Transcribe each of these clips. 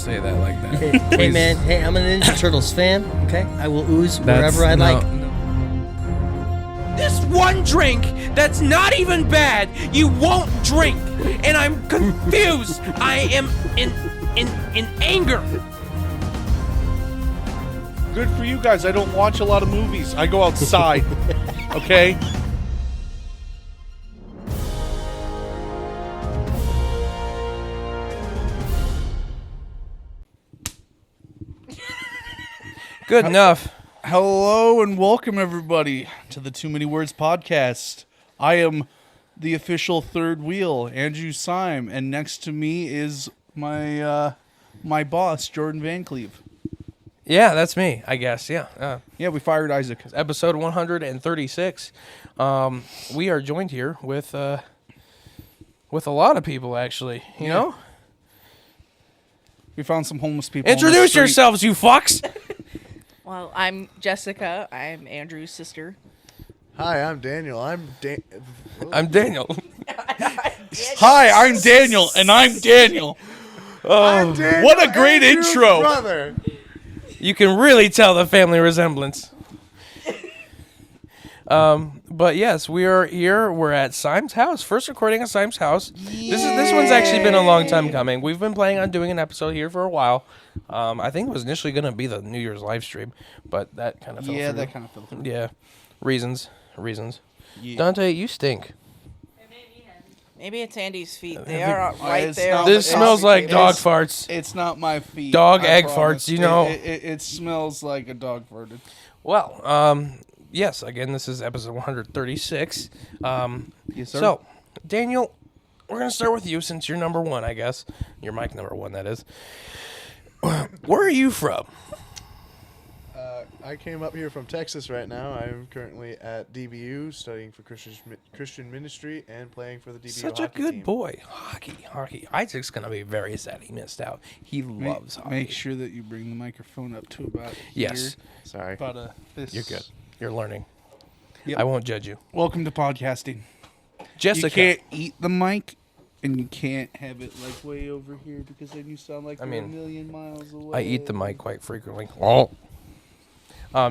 say that like that. Hey man, hey, I'm a Ninja Turtles fan, okay? I will ooze wherever I like. This one drink that's not even bad, you won't drink. And I'm confused. I am in anger. Good for you guys. I don't watch a lot of movies. I go outside. Okay? Good enough. Hello and welcome everybody to the Too Many Words podcast. I am the official third wheel, Andrew Seim, and next to me is my my boss, Jordan Van Cleve. Yeah, that's me, I guess. Yeah. Yeah, we fired Isaac. Episode 136. We are joined here with a lot of people, actually. You know? We found some homeless people. Introduce yourselves, you fucks! Well, I'm Jessica. I'm Andrew's sister. Hi, I'm Daniel. I'm Daniel. Hi, I'm Daniel, and I'm Daniel. I'm Daniel, what a great Andrew's intro. Brother. You can really tell the family resemblance. But yes, we are here. We're at Seim's house. First recording at Seim's house. This one's actually been a long time coming. We've been planning on doing an episode here for a while. I think it was initially going to be the New Year's live stream, but that kind of fell through. Yeah, that kind of fell through. Yeah, reasons. Yeah. Dante, you stink. Maybe it's Andy's feet. They are right it's there. not- This smells like dog it's- farts. It's not my feet. Dog I egg promise. farts, you know. It smells like a dog farted. Well, yes, again, this is episode 136. Yes, sir. So, Daniel, we're going to start with you since you're number one, I guess. You're mic number one, that is. Where are you from? I came up here from Texas right now. I'm currently at DBU studying for Christian ministry and playing for the DBU Such a hockey good team. boy. Hockey. Isaac's going to be very sad he missed out. He loves hockey. Make sure that you bring the microphone up to about Yes. here. Sorry. About this. You're good. You're learning. Yep. I won't judge you. Welcome to podcasting. Jessica. You can't eat the mic, and you can't have it like way over here because then you sound like you're a million miles away. I eat the mic quite frequently. Oh.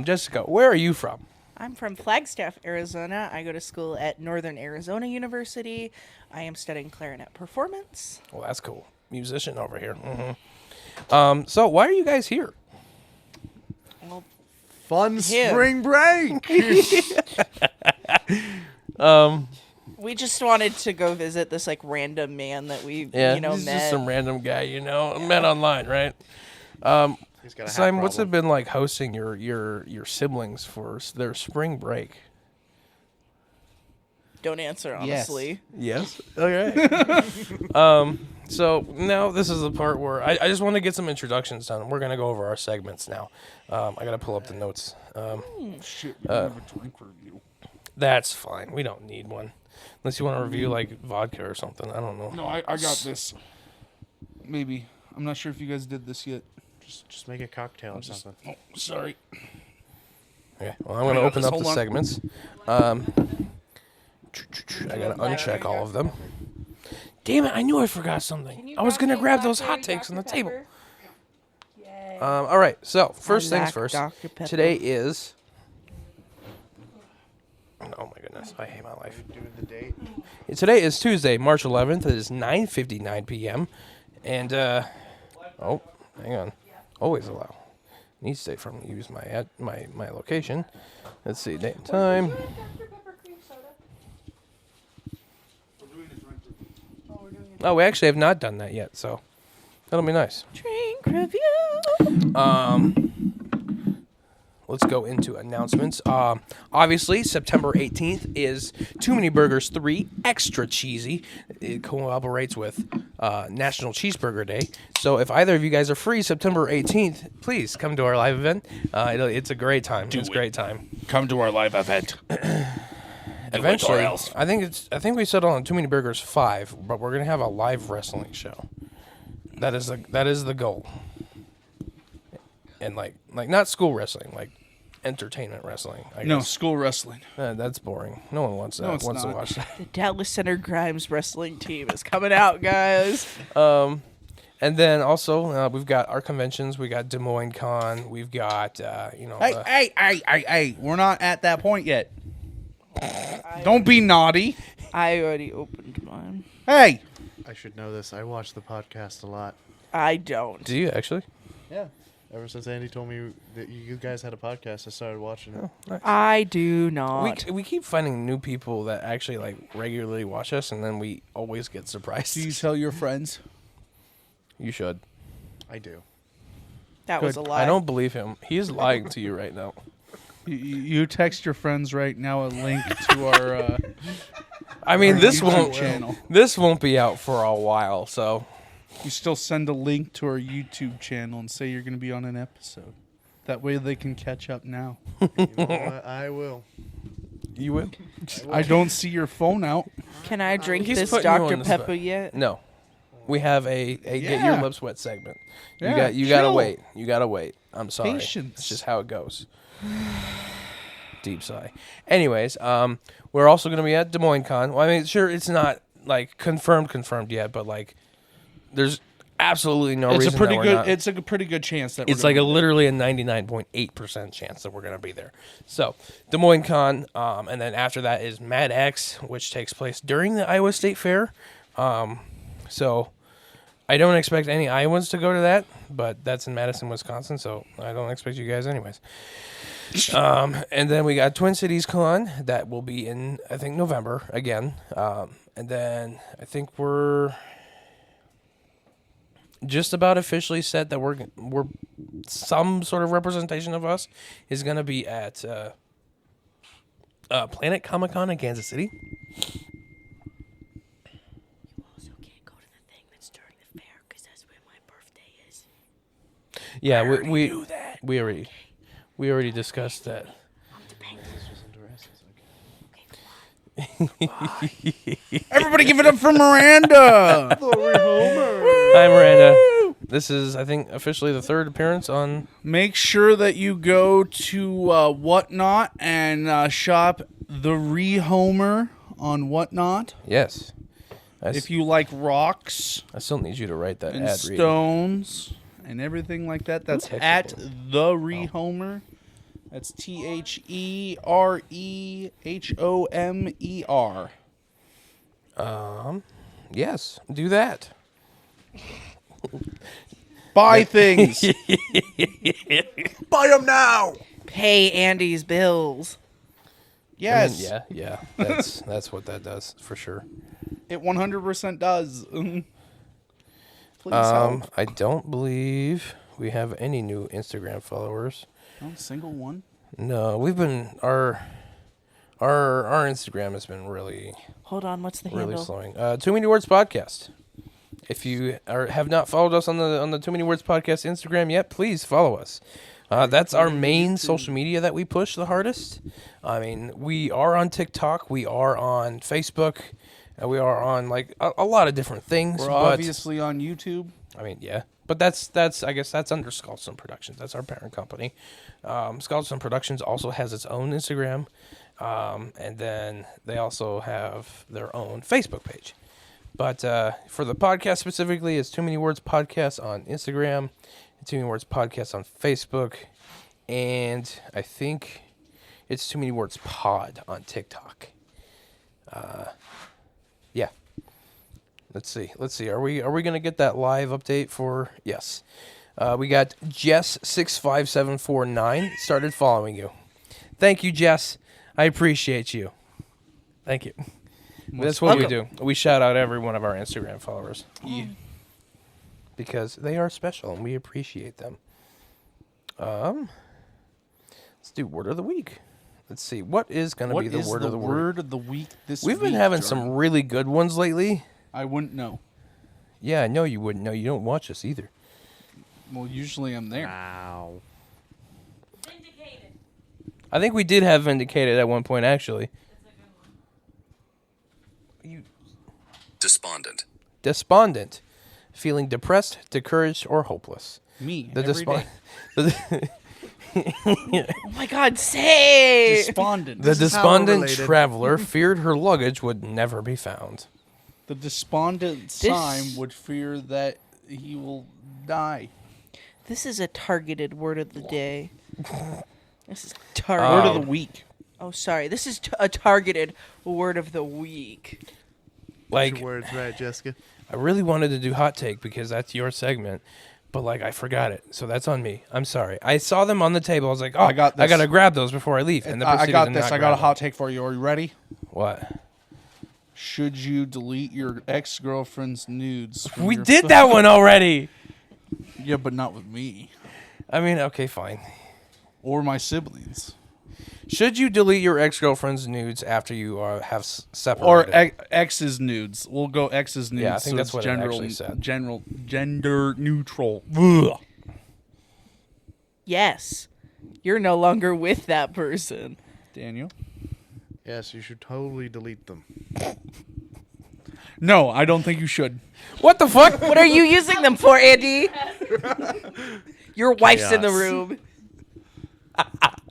Jessica, where are you from? I'm from Flagstaff, Arizona. I go to school at Northern Arizona University. I am studying clarinet performance. Well, that's cool. Musician over here. Mm-hmm. So why are you guys here? Well, Fun Him. spring break. we just wanted to go visit this like random man that we He's met. just some random guy, met online, right? He's got a hat Simon, what's it problem. been like hosting your siblings for their spring break? Don't answer honestly. Yes. Okay. So now this is the part where I just want to get some introductions done. We're gonna go over our segments now. I gotta pull up the notes. Shit, we don't have a drink review. That's fine. We don't need one, unless you want to review like vodka or something. I don't know. No, I got this. Maybe. I'm not sure if you guys did this yet. Just make a cocktail or something. Oh, sorry. Okay. Well, I'm gonna open this. up the Hold on. segments. I gotta uncheck all of them. Damn it! I knew I forgot something. I was gonna grab those hot takes on the table. All right. So first things first. Dr. Pepper. Today is. Oh my goodness! I hate my life. Doing the date. Today is Tuesday, March 11th. It is 9:59 p.m. And oh, hang on. Always allow. Needs to from use my location. Let's see, date and time. Oh, we actually have not done that yet, so that'll be nice. Drink review. Let's go into announcements. Obviously, September 18th is Too Many Burgers 3 Extra Cheesy. It collaborates with National Cheeseburger Day. So if either of you guys are free September 18th, please come to our live event. It's a great time. It's a great time. Come to our live event. Eventually, else. I think we settled on Too Many Burgers 5, but we're gonna have a live wrestling show. That is the goal. And like not school wrestling, like entertainment wrestling. I No, guess. school wrestling. That's boring. No one wants that. No, it's wants to not. watch that. The Dallas Center Grimes wrestling team is coming out, guys. And then also we've got our conventions. We got Des Moines Con. We've got Hey, we're not at that point yet. Don't be naughty. I already opened mine. Hey. I should know this. I watch the podcast a lot. I don't. Do you actually? Yeah. Ever since Andy told me that you guys had a podcast, I started watching it. Nice. I do not. We keep finding new people that actually like regularly watch us, and then we always get surprised. Do you tell your friends? You should. I do. That was a lie. I don't believe him. He's lying to you right now. You text your friends right now a link to our. I mean, our this YouTube won't channel. This won't be out for a while, so You still send a link to our YouTube channel and say you're going to be on an episode. That way they can catch up now. You know what? I will. you will. I don't see your phone out. Can I drink He's this putting you Dr. on the Pepper spot. yet? No, we have a get your Yeah. lips wet segment. Yeah, you gotta chill. wait. You gotta wait. I'm sorry. Patience. It's just how it goes. Deep sigh. Anyways, we're also gonna be at Des Moines Con. Well, I mean, sure, it's not like confirmed yet, but like, there's absolutely no It's reason a pretty that we're good. not. It's a pretty good chance that It's we're like gonna literally a 99.8% chance that we're going to be there. So, Des Moines Con, and then after that is Mad X, which takes place during the Iowa State Fair. So, I don't expect any Iowans to go to that, but that's in Madison, Wisconsin, so I don't expect you guys anyways. And then we got Twin Cities Con, that will be in, I think, November again. And then I think we're just about officially said that we're some sort of representation of us is going to be at Planet Comic Con in Kansas City. You also can't go to the thing that's during the fair because that's where my birthday is. Yeah, we already discussed that. Everybody give it up for Miranda. Hi, Miranda. This is, I think, officially the third appearance on. Make sure that you go to Whatnot and shop the Rehomer on Whatnot. Yes. If you like rocks I still need you to write that and ad read. stones and everything like that, that's Who at texted the Rehomer. That's TheRehomer. Yes, do that. Buy things. Buy them now. Pay Andy's bills. Yes. I mean, yeah. That's what that does for sure. It 100% does. Please help. I don't believe we have any new Instagram followers. Not a single one. No, we've been our Instagram has been really Hold on, what's the really handle? slowing. Too Many Words Podcast. If you have not followed us on the Too Many Words Podcast Instagram yet, please follow us. That's our main social media that we push the hardest. I mean, we are on TikTok, we are on Facebook, we are on like a lot of different things. We're but, obviously on YouTube. I mean, yeah, but that's I guess that's under Skullstone Productions. That's our parent company. Skullstone Productions also has its own Instagram, and then they also have their own Facebook page. But for the podcast specifically, it's Too Many Words Podcast on Instagram, Too Many Words Podcast on Facebook, and I think it's Too Many Words Pod on TikTok. Yeah. Let's see. Are we gonna get that live update for? Yes. We got Jess65749 started following you. Thank you, Jess. I appreciate you. Thank you. That's what we do. We shout out every one of our Instagram followers. Yeah. Because they are special and we appreciate them. Let's do word of the week. Let's see. What is going to be the word of the week? word of the week this week? We've been having Jordan? some really good ones lately. I wouldn't know. Yeah, I know you wouldn't know. You don't watch us either. Well, usually I'm there. Wow. Vindicated. I think we did have Vindicated at one point, actually. Despondent. Despondent. Feeling depressed, discouraged, or hopeless. Me. The every day. Oh my God, say! Despondent. The is how despondent related. traveler feared her luggage would never be found. The despondent Seim would fear that he will die. This is a targeted word of the day. This is Word targeted. of the week. Oh, sorry. This is a targeted word of the week. Get Like, your words right, Jessica. I really wanted to do hot take because that's your segment, but like I forgot it, so that's on me. I'm sorry. I saw them on the table. I was like, oh, I got this. I gotta grab those before I leave. And I got proceeded to this. not I got a grab hot take for you. Are you ready? them. What? Should you delete your ex-girlfriend's nudes? from We your did phone? that one already. Yeah, but not with me I mean, okay, fine. or my siblings. Should you delete your ex-girlfriend's nudes after you have separated? Or ex's nudes. We'll go ex's nudes. Yeah, I think so that's it's what it general, actually said. general, gender neutral. Ugh. Yes. You're no longer with that person. Daniel? Yes, you should totally delete them. No, I don't think you should. What the fuck? What are you using them for, Andy? Your wife's in the Chaos. room.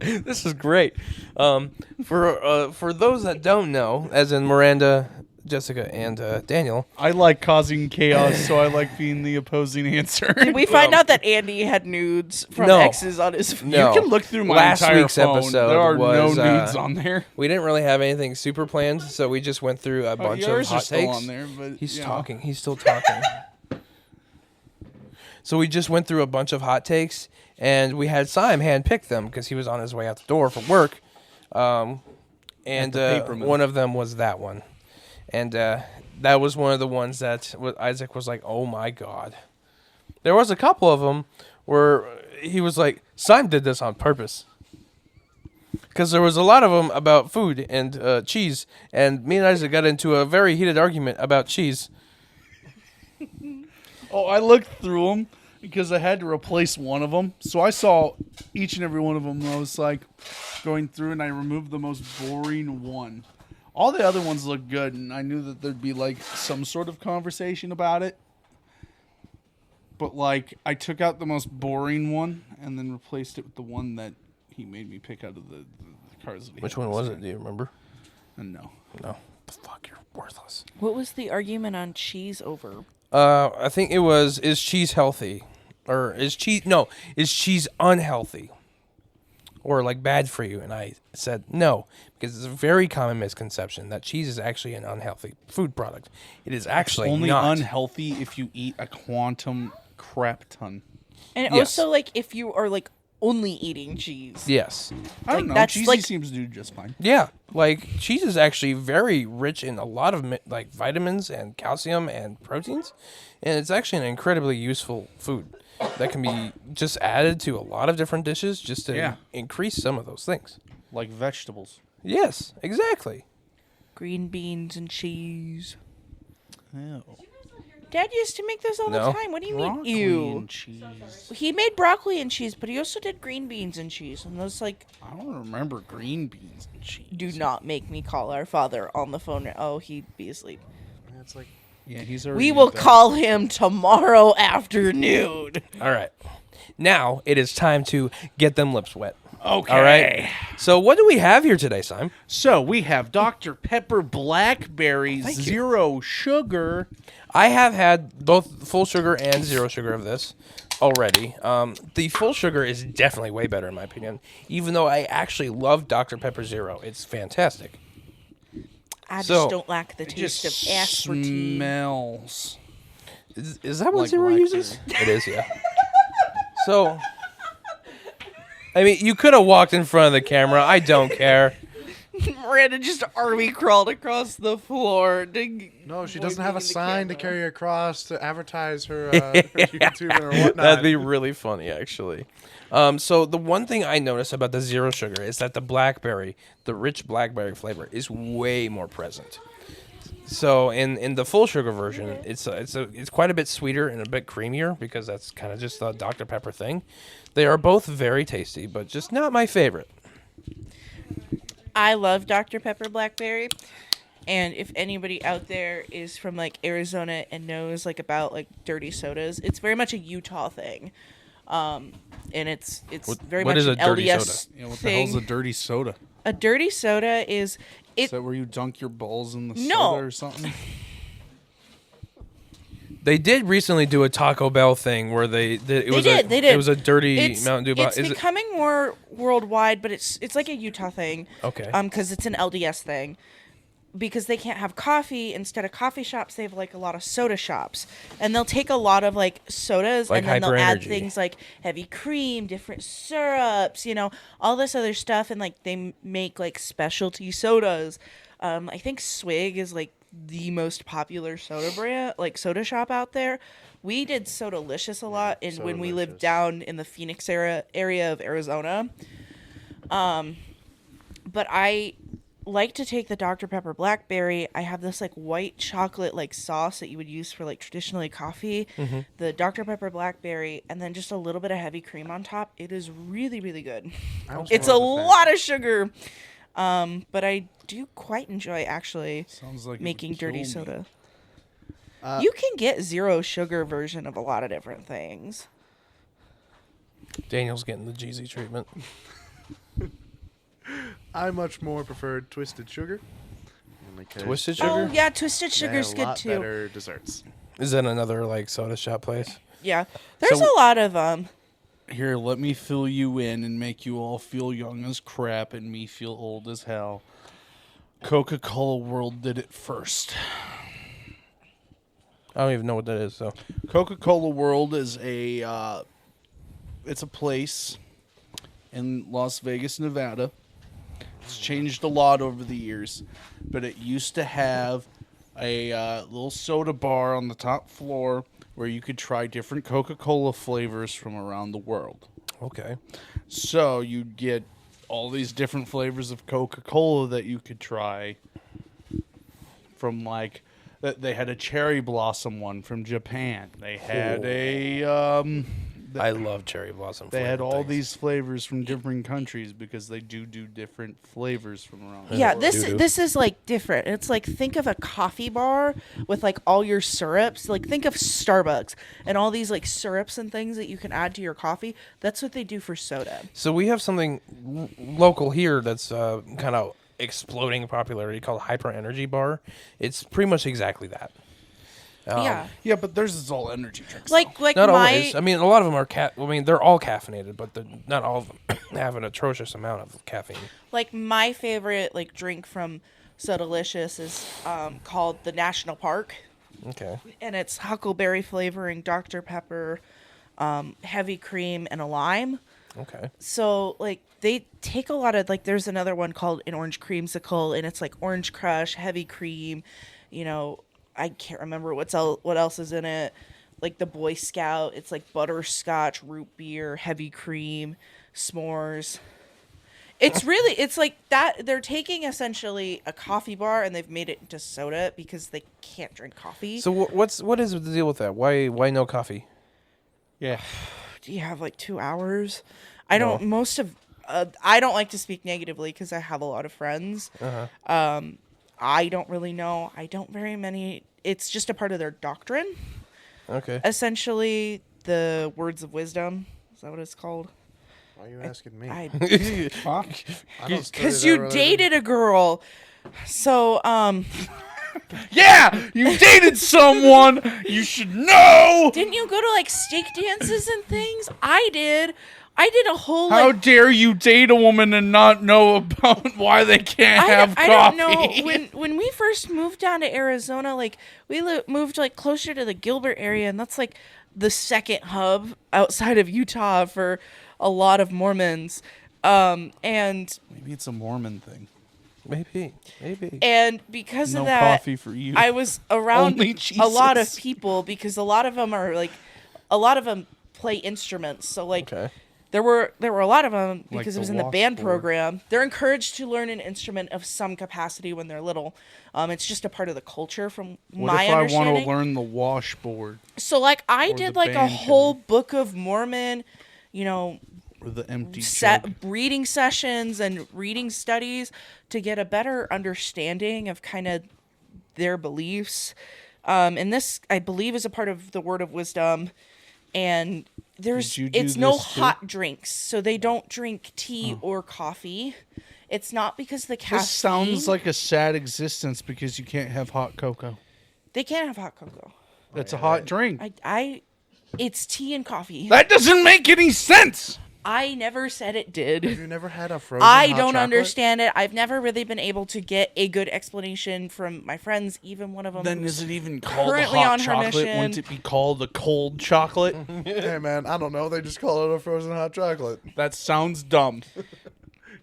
This is great. For those that don't know, as in Miranda, Jessica, and Daniel, I like causing chaos, so I like being the opposing answer. Did we find out that Andy had nudes from No. exes on his phone? No. You can look through my Last entire week's phone. episode There are was, no nudes on there. we didn't really have anything super planned, so we just went through a bunch of Yours are hot still takes. on there, but He's yeah. talking. He's still talking. So we just went through a bunch of hot takes, and we had Seim handpick them because he was on his way out the door for work. And the paper mill. one of them was that one. And that was one of the ones that Isaac was like, oh my God. There was a couple of them where he was like, Seim did this on purpose. Because there was a lot of them about food and cheese, and me and Isaac got into a very heated argument about cheese. Oh, I looked through them because I had to replace one of them. So I saw each and every one of them. And I was like going through, and I removed the most boring one. All the other ones looked good, and I knew that there'd be like some sort of conversation about it. But like, I took out the most boring one and then replaced it with the one that he made me pick out of the cards. That he Which had one was listed. it? Do you remember? And no. No. The fuck, you're worthless. What was the argument on cheese over? I think it was, is cheese healthy? Or is cheese unhealthy? Or like bad for you? And I said no, because it's a very common misconception that cheese is actually an unhealthy food product. It is actually Only not. unhealthy if you eat a quantum crap ton. And Yes. also, like, if you are, like, only eating cheese. Yes. I don't Like, know. that's Cheesy like- seems to do just fine. Yeah, like cheese is actually very rich in a lot of like vitamins and calcium and proteins, and it's actually an incredibly useful food that can be just added to a lot of different dishes just to Yeah. increase some of those things. Like vegetables. Yes, exactly. Green beans and cheese. Ew. Dad used to make those all No. the time. What do you mean, Broccoli ew? and cheese. He made broccoli and cheese, but he also did green beans and cheese. And those, like, I don't remember green beans and cheese. do not make me call our father on the phone. Oh, he'd be asleep. It's like Yeah, he's already. We will in bed. call him tomorrow afternoon. All right. Now it is time to get them lips wet. Okay. All right. So what do we have here today, Seim? So we have Dr. Pepper Blackberry Thank you. Zero Sugar. I have had both full sugar and zero sugar of this already. The full sugar is definitely way better in my opinion, even though I actually love Dr. Pepper Zero. It's fantastic. I just So- don't like the taste of aspartame. Smells. Is that what Like Zero blackberry. uses? It is, yeah. So, I mean, you could have walked in front of the camera. I don't care. Miranda just army crawled across the floor. no, she doesn't have a sign to carry across to advertise her, her YouTube or whatnot. That'd be really funny, actually. So the one thing I noticed about the zero sugar is that the blackberry, the rich blackberry flavor, is way more present. So in the full sugar version, it's quite a bit sweeter and a bit creamier because that's kind of just the Dr. Pepper thing. They are both very tasty, but just not my favorite. I love Dr. Pepper Blackberry. And if anybody out there is from like Arizona and knows like about like dirty sodas, it's very much a Utah thing. And it's very what much is a an dirty LDS soda? Yeah, what the thing. hell's a dirty soda? A dirty soda is Is that where you dunk your balls in the No. soda or something? They did recently do a Taco Bell thing where they did. They did. It was a dirty It's, Mountain Dew. it's becoming more worldwide, but it's like a Utah thing. Okay. Because it's an LDS thing. Because they can't have coffee, instead of coffee shops, they have like a lot of soda shops, and they'll take a lot of like sodas, Like and then they'll add Hyper-Energy. things like heavy cream, different syrups, all this other stuff, and like they make like specialty sodas. I think Swig is like the most popular soda brand, like soda shop out there. We did Sodalicious a lot when we lived Sodalicious. down in the Phoenix area of Arizona. But I like to take the Dr. Pepper Blackberry. I have this like white chocolate like sauce that you would use for like traditionally coffee. The Dr. Pepper Blackberry, and then just a little bit of heavy cream on top. It is really, really good. It's a lot of sugar, but I do quite enjoy actually Sounds like it making would kill dirty me. soda. You can get zero sugar version of a lot of different things. Daniel's getting the Jeezy treatment. I much more preferred twisted sugar. because Twisted Oh Sugar? yeah, Twisted they Sugar's have a good lot too. better desserts. Is that another like soda shop place? Yeah, there's So- a lot of Here, let me fill you in and make you all feel young as crap and me feel old as hell. Coca-Cola World did it first. I don't even know what that is. So Coca-Cola World is it's a place in Las Vegas, Nevada. It's changed a lot over the years, but it used to have a little soda bar on the top floor where you could try different Coca-Cola flavors from around the world. okay, So you'd get all these different flavors of Coca-Cola that you could try from they had a cherry blossom one from Japan. They had I love cherry blossom. they had flavored all things. these flavors from different countries because they do different flavors from around the Yeah, world. this is like different. It's like think of a coffee bar with like all your syrups. Like think of Starbucks and all these like syrups and things that you can add to your coffee. That's what they do for soda. So we have something local here that's kind of exploding in popularity called Hyper-Energy Bar. It's pretty much exactly that. Yeah. Yeah, but theirs is all energy drinks. Like Not my always. I mean, a lot of them are they're all caffeinated, but not all of them have an atrocious amount of caffeine. like my favorite like drink from Sodalicious is called the National Park, Okay. and it's huckleberry flavoring, Dr. Pepper, heavy cream, and a lime. Okay. So like they take a lot of like there's another one called an orange creamsicle, and it's like orange crush, heavy cream, I can't remember what else is in it. Like the Boy Scout, it's like butterscotch, root beer, heavy cream, s'mores. It's like that. They're taking essentially a coffee bar and they've made it into soda because they can't drink coffee. So what is the deal with that? Why no coffee? yeah. Do you have like 2 hours? I don't. No. Most of I don't like to speak negatively because I have a lot of friends. I don't really know. I don't very many. It's just a part of their doctrine. Okay. Essentially, the words of wisdom. Is that what it's called? Why are you asking me? I Huh? I don't study because that you religion. dated a girl. So Yeah, you dated someone. You should know. didn't you go to like steak dances and things? I did. I did a whole How like. dare you date a woman and not know about why they can't have I coffee? don't know. When we first moved down to Arizona, like we moved like closer to the Gilbert area, and that's like the second hub outside of Utah for a lot of Mormons. And Maybe it's a Mormon thing. Maybe. because No of that, coffee for you. I was around Only a lot of Jesus. people because a lot of them play instruments. So like. Okay. There were a lot of them Like because the it was in the band washboard. program. They're encouraged to learn an instrument of some capacity when they're little. It's just a part of the culture, from What my if I want understanding. to learn the washboard So, like, I or did the like a band whole Book of Mormon, or the empty jug? reading sessions and reading studies to get a better understanding of kind of their beliefs. And this, I believe, is a part of the Word of Wisdom. And Did you do it's no this too? hot drinks, so they don't drink tea or coffee. It's not because the caffeine. This sounds like a sad existence because you can't have hot cocoa. They can't have hot cocoa. It's a hot drink. It's tea and coffee. That doesn't make any sense. I never said it did. Have you never had a frozen I hot don't chocolate? understand it. I've never really been able to get a good explanation from my friends, even one of them. Then who's is it even called a currently hot on her chocolate? mission. Wouldn't it be called a cold chocolate? Hey man, I don't know. They just call it a frozen hot chocolate. That sounds dumb.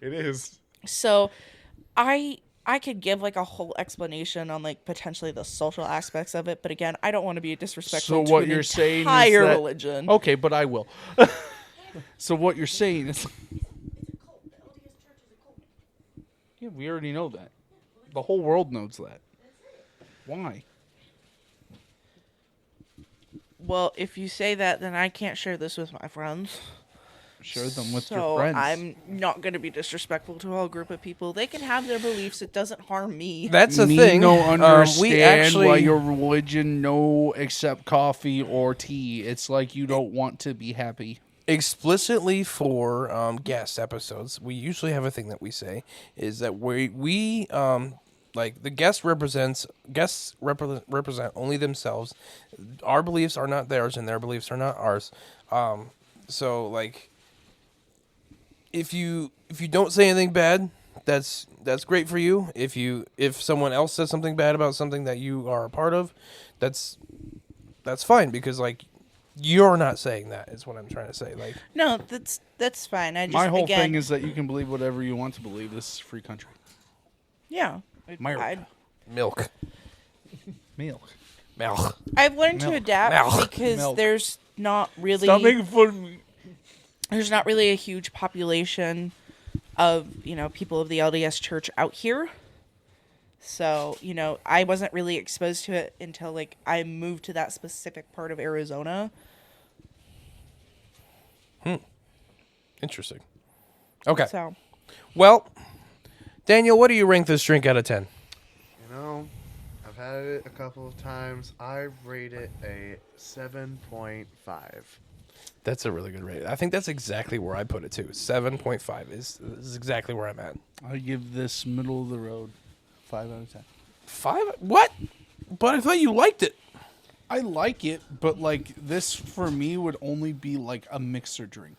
It is. So, I could give like a whole explanation on like potentially the social aspects of it, but again, I don't want to be disrespectful So to what an you're saying is entire that- religion. Okay, but I will. So what you're saying is... Yeah, we already know that. The whole world knows that. Why? Well, if you say that, then I can't share this with my friends. Share them with So your friends. I'm not going to be disrespectful to a whole group of people. They can have their beliefs. It doesn't harm me. That's a Me thing. no understand We actually why your religion no accept coffee or tea. It's like you don't want to be happy. explicitly for guest episodes, we usually have a thing that we say is that we like the guests represent only themselves. Our beliefs are not theirs, and their beliefs are not ours. So like, if you don't say anything bad, that's great for you. If someone else says something bad about something that you are a part of, that's fine, because like, you're not saying that is what I'm trying to say. Like, No, that's fine. I just, My whole again, thing is that you can believe whatever you want to believe. This is a free country. yeah. America. milk. I've learned to Milk. adapt Milk. because Milk. there's not really Stop making fun of me. there's not really a huge population of, people of the LDS church out here. So, I wasn't really exposed to it until like I moved to that specific part of Arizona. Interesting. Okay. So, Well, Daniel, what do you rank this drink out of 10? You know, I've had it a couple of times. I rate it a 7.5. That's a really good rating. I think that's exactly where I put it too. 7.5 is exactly where I'm at. I give this middle of the road 5 out of 10. 5? What? But I thought you liked it. I like it, but like this for me would only be like a mixer drink.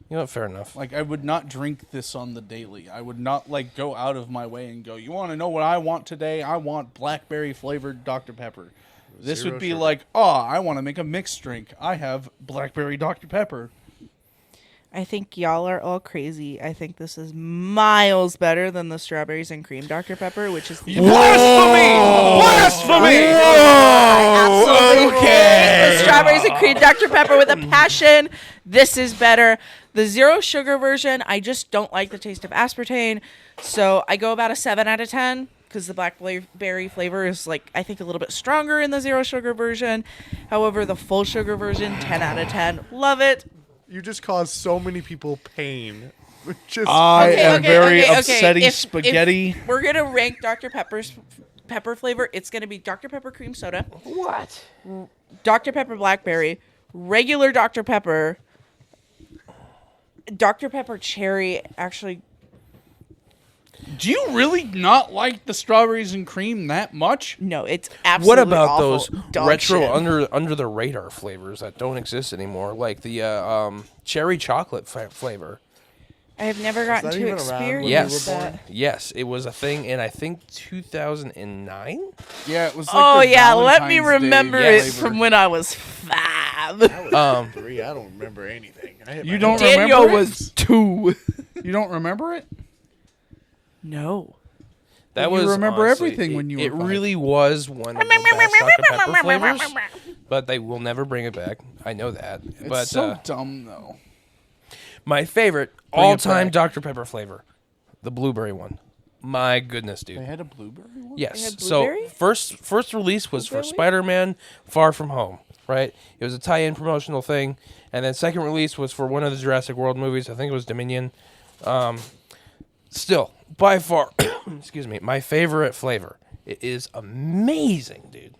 You know what? Fair enough. Like I would not drink this on the daily. I would not like go out of my way and go, you want to know what I want today? I want blackberry flavored Dr. Pepper. This Zero would be sugar. like, I want to make a mixed drink. I have blackberry Dr. Pepper. I think y'all are all crazy. I think this is miles better than the strawberries and cream Dr. Pepper, which is the Blasphemy! absolutely hate the strawberries and cream Dr. Pepper with a passion. This is better. The zero sugar version, I just don't like the taste of aspartame. So I go about a 7 out of 10 because the blackberry flavor is like, I think, a little bit stronger in the zero sugar version. However, the full sugar version, 10 out of 10. Love it. You just caused so many people pain. Just I am very okay. upsetty If spaghetti. we're going to rank Dr. Pepper's pepper flavor, it's going to be Dr. Pepper cream soda, What? Dr. Pepper blackberry, regular Dr. Pepper, Dr. Pepper cherry, actually. Do you really not like the strawberries and cream that much? No, it's What absolutely about awful. those Dog retro shit. under the radar flavors that don't exist anymore, like the cherry chocolate flavor? I have never gotten that to even around when you experience were that. Yes, it was a thing in, I think, 2009. Yeah, it was like Oh the yeah, let me Valentine's Day remember Yes. it from when I was 5. I was 3. I don't remember anything. I hit You my don't head. Daniel remember it? was 2. You don't remember it? No. That You was remember honestly, everything when you It were 5. really was one of the best Dr. Pepper flavors, but they will never bring it back. I know that. It's But so dumb though. my favorite Bring it all-time back. Dr. Pepper flavor, the blueberry one. My goodness, dude. They had a blueberry one? Yes. had So blueberry? first release was for Blueberry? Spider-Man: Far From Home, right? It was a tie-in promotional thing, and then second release was for one of the Jurassic World movies. I think it was Dominion. Still, by far, excuse me, my favorite flavor. It is amazing, dude.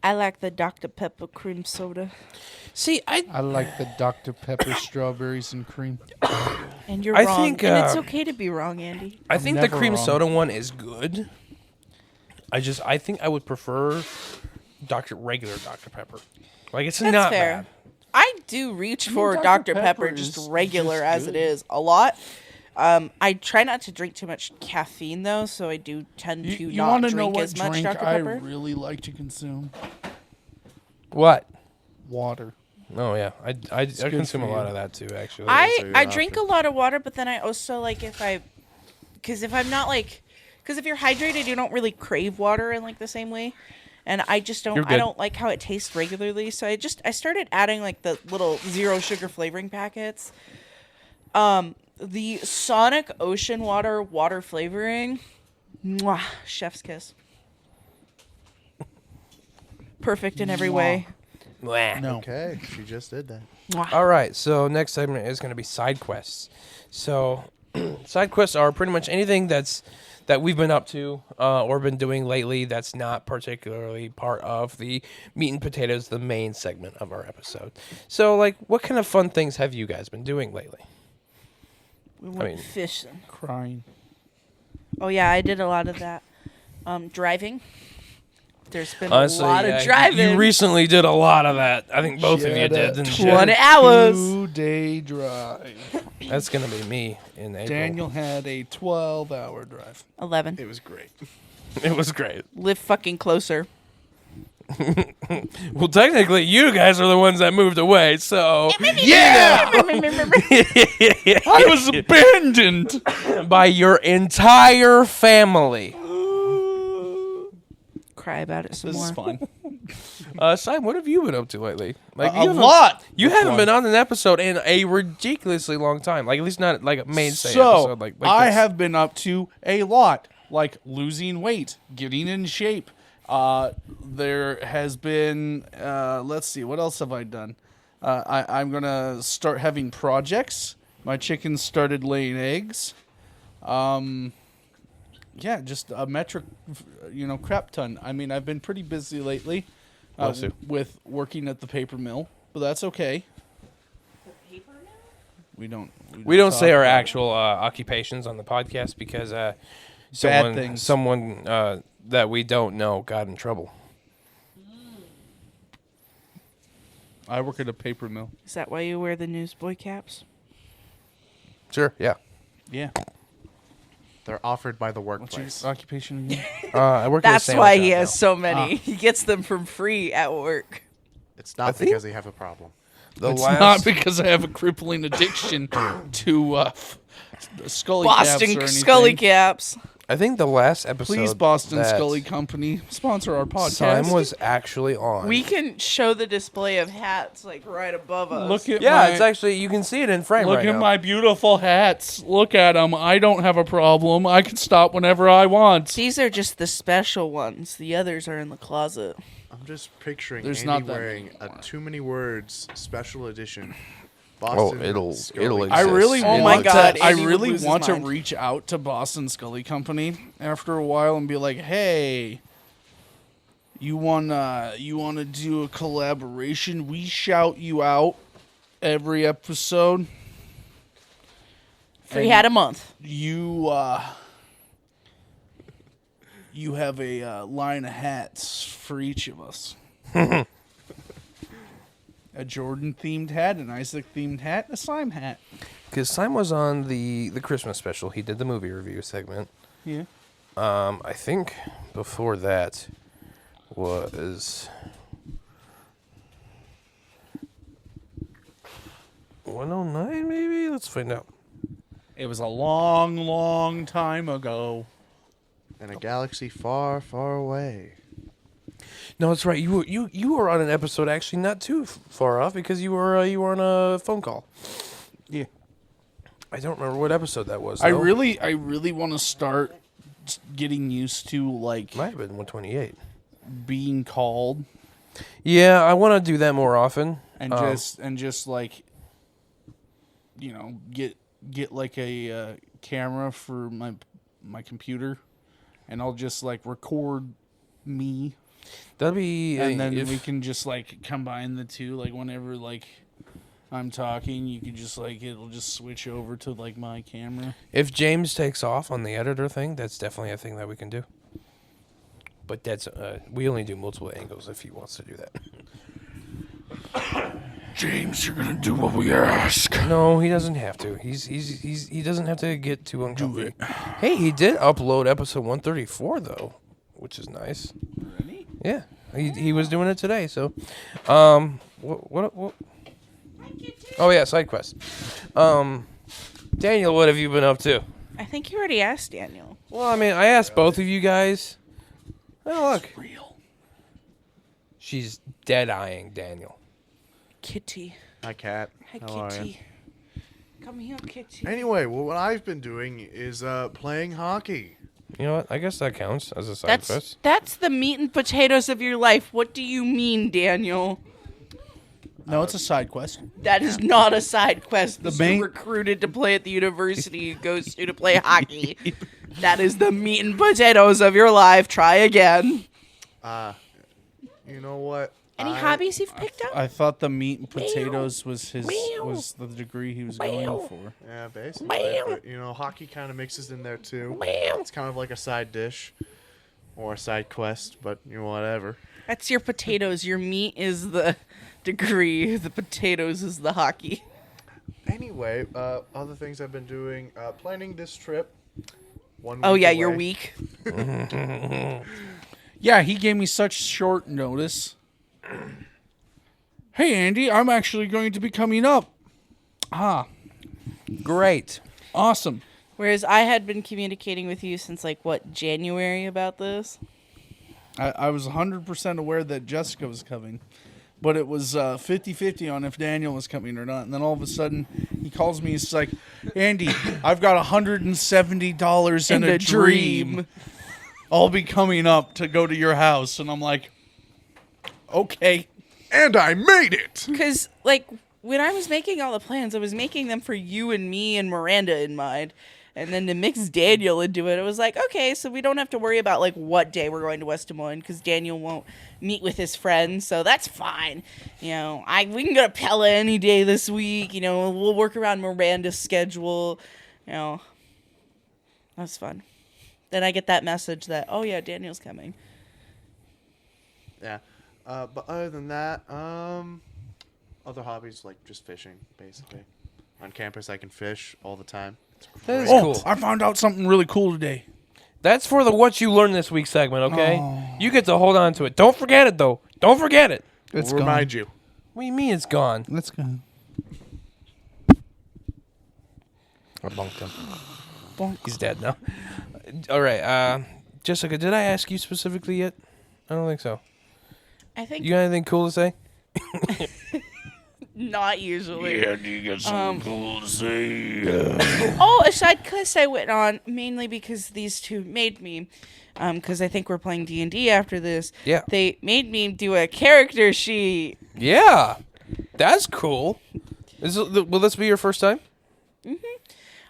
I like the Dr. Pepper cream soda. See, I like the Dr. Pepper strawberries and cream. And you're I wrong. think, and it's uh, okay to be wrong, Andy. I think the never cream wrong. soda one is good. I think I would prefer regular Dr. Pepper. Like it's That's not fair. bad. I do reach for Dr. Dr. Pepper, Pepper just is regular just as it good. is a lot. I try not to drink too much caffeine though, so I do tend to You not want to know drink what as much drink Dr. I Pepper. really like to consume? What? Water. Oh yeah, I good consume for a lot you. of that too. Actually, I drink a lot of water, but then I also like if I'm not like, because if you're hydrated, you don't really crave water in like the same way, and I just You're don't. good. I don't like how it tastes regularly, so I started adding like the little 0 sugar flavoring packets. The Sonic Ocean water flavoring, mwah, chef's kiss. Perfect in every way. Mwah. No. Okay, she just did that. Mwah. All right, so next segment is going to be side quests. So, side quests are pretty much anything that we've been up to or been doing lately that's not particularly part of the meat and potatoes, the main segment of our episode. So, like, what kind of fun things have you guys been doing lately? We went mean- fishing. Crying. Oh yeah, I did a lot of that. Driving. There's been Honestly, a lot yeah, of driving. You recently did a lot of that. I think both of you Shut did. up. Didn't you? 20 hours. 2-day drive. That's going to be me in April. Daniel had a 12-hour drive. 11. It was great. It was great. Live fucking closer. Well, technically, you guys are the ones that moved away, so Yeah! I was abandoned. by your entire family. Cry about it some This more. is fun. Seim, what have you been up to lately? Like A lot. You Which haven't one? been on an episode in a ridiculously long time. Like at least not like a mainstay So, episode. Like I this. have been up to a lot, like losing weight, getting in shape. There has been, let's see, what else have I done? I'm going to start having projects. My chickens started laying eggs. Yeah, just a metric, crap ton. I mean, I've been pretty busy lately Bless you. with working at the paper mill, but that's okay. We don't We don't say talk our about it. actual occupations on the podcast because things. someone that we don't know got in trouble. I work at a paper mill. Is that why you wear the newsboy caps? Sure, yeah. Yeah. They're offered by the What's your workplace. occupation again? I work. at a That's sandwich why he shop has now. so many. He gets them from free at work. It's not think- because they have a problem. The It's last, not because I have a crippling addiction to Scully caps or Boston anything. Scully caps. I think the last episode. Please, Boston that Scully Company, sponsor our podcast. Seim was actually on. We can show the display of hats like right above us. Look at yeah, my, it's actually you can see it in frame look right at now. my beautiful hats. Look at them. I don't have a problem. I can stop whenever I want. These are just the special ones. The others are in the closet. I'm just picturing There's Andy not that wearing many a anymore. Too Many Words special edition. Oh, Boston it'll Scully. I really Oh want my God, to. I Andy would really lose his want to mind. reach out to Boston Scully Company after a while and be like, "Hey, you wanna do a collaboration? We shout you out every episode. Free And hat a month. You you have a line of hats for each of us." A Jordan themed hat, an Isaac themed hat, a Seim hat. Because Seim was on the Christmas special. He did the movie review segment. Yeah. I think before that was 109 maybe? Let's find out. It was a long, long time ago. In a galaxy far, far away. No, that's right. You were on an episode actually not too far off because you were on a phone call. Yeah. I don't remember what episode that was. I though. really want to start getting used to like Might have been 128. being called Yeah, I want to do that more often. and just like get like a camera for my computer, and I'll just like record me, That'd be and then if, we can just like combine the two. Like whenever like I'm talking, you can just like it'll just switch over to like my camera. if James takes off on the editor thing, that's definitely a thing that we can do. but that's we only do multiple angles if he wants to do that. James, you're gonna do what we ask. No, he doesn't have to. He doesn't have to get too uncomfortable. Hey, he did upload episode 134 though, which is nice. Ready? Yeah, he was doing it today. So, what? Oh yeah, side quest. Daniel, what have you been up to? I think you already asked Daniel. Well, I mean, I asked both of you guys. Oh look, Real. she's dead eyeing Daniel. Kitty. Hi, cat. Hi, How are ya? Kitty. Come here, Kitty. Anyway, well, what I've been doing is playing hockey. You know what? I guess that counts as a side quest. That's the meat and potatoes of your life. What do you mean, Daniel? No, it's a side quest. That is not a side quest. The The main- recruited to play at the university goes to play hockey. That is the meat and potatoes of your life. Try again. You know what? Any hobbies you've picked up? I thought the meat and potatoes was the degree he was going for. Yeah, basically. But, you know, hockey kind of mixes in there too. It's kind of like a side dish or a side quest, but you know, whatever. That's your potatoes. Your meat is the degree. The potatoes is the hockey. Anyway, other things I've been doing, planning this trip. Oh yeah, away. you're weak. Yeah, he gave me such short notice. Hey, Andy, I'm actually going to be coming up. Ah, Great. awesome. Whereas I had been communicating with you since like what, January about this. I was 100% aware that Jessica was coming, but it was 50-50 on if Daniel was coming or not. And then all of a sudden, he calls me. He's like, Andy, I've got $170 in a dream. I'll be coming up to go to your house. And I'm like, okay. And I made it! Because, like, when I was making all the plans, I was making them for you and me and Miranda in mind. And then to mix Daniel into it, it was like, okay, so we don't have to worry about, like, what day we're going to West Des Moines because Daniel won't meet with his friends, so that's fine. You know, we can go to Pella any day this week. You know, we'll work around Miranda's schedule. You know, that's fun. Then I get that message that, oh, yeah, Daniel's coming. Yeah. But other than that, other hobbies like just fishing, basically. On campus, I can fish all the time. It's That is great. cool. I found out something really cool today. That's for the What You Learned This Week segment, okay? You get to hold on to it. Don't forget it, though. Don't forget it. It's We'll remind you. What do you mean it's gone? Let's go. I bunked him. He's dead now. All right. Jessica, did I ask you specifically yet? I don't think so. I think You got anything cool to say? not usually. Yeah, do you get something cool to say? Oh, a side quest I went on mainly because these two made me. Because I think we're playing D&D after this. Yeah. They made me do a character sheet. Yeah. That's cool. Will this be your first time?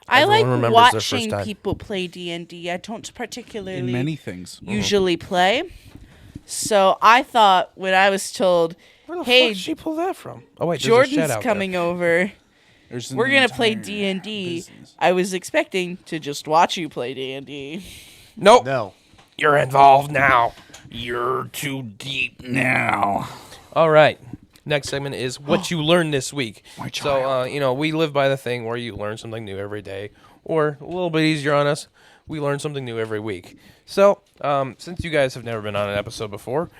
I Everyone like remembers their first watching time. people play D&D. I don't particularly In many things. usually play. So I thought when I was told, Where the hey, fuck did she pull that from? Oh, wait. there's a shed Jordan's out coming over. There's an We're going to play entire D&D. business. I was expecting to just watch you play D&D. There. Nope. No. You're involved now. You're too deep now. All right. Next segment is what you learned this week. My So, child. we live by the thing where you learn something new every day, or a little bit easier on us, we learn something new every week. So, since you guys have never been on an episode before,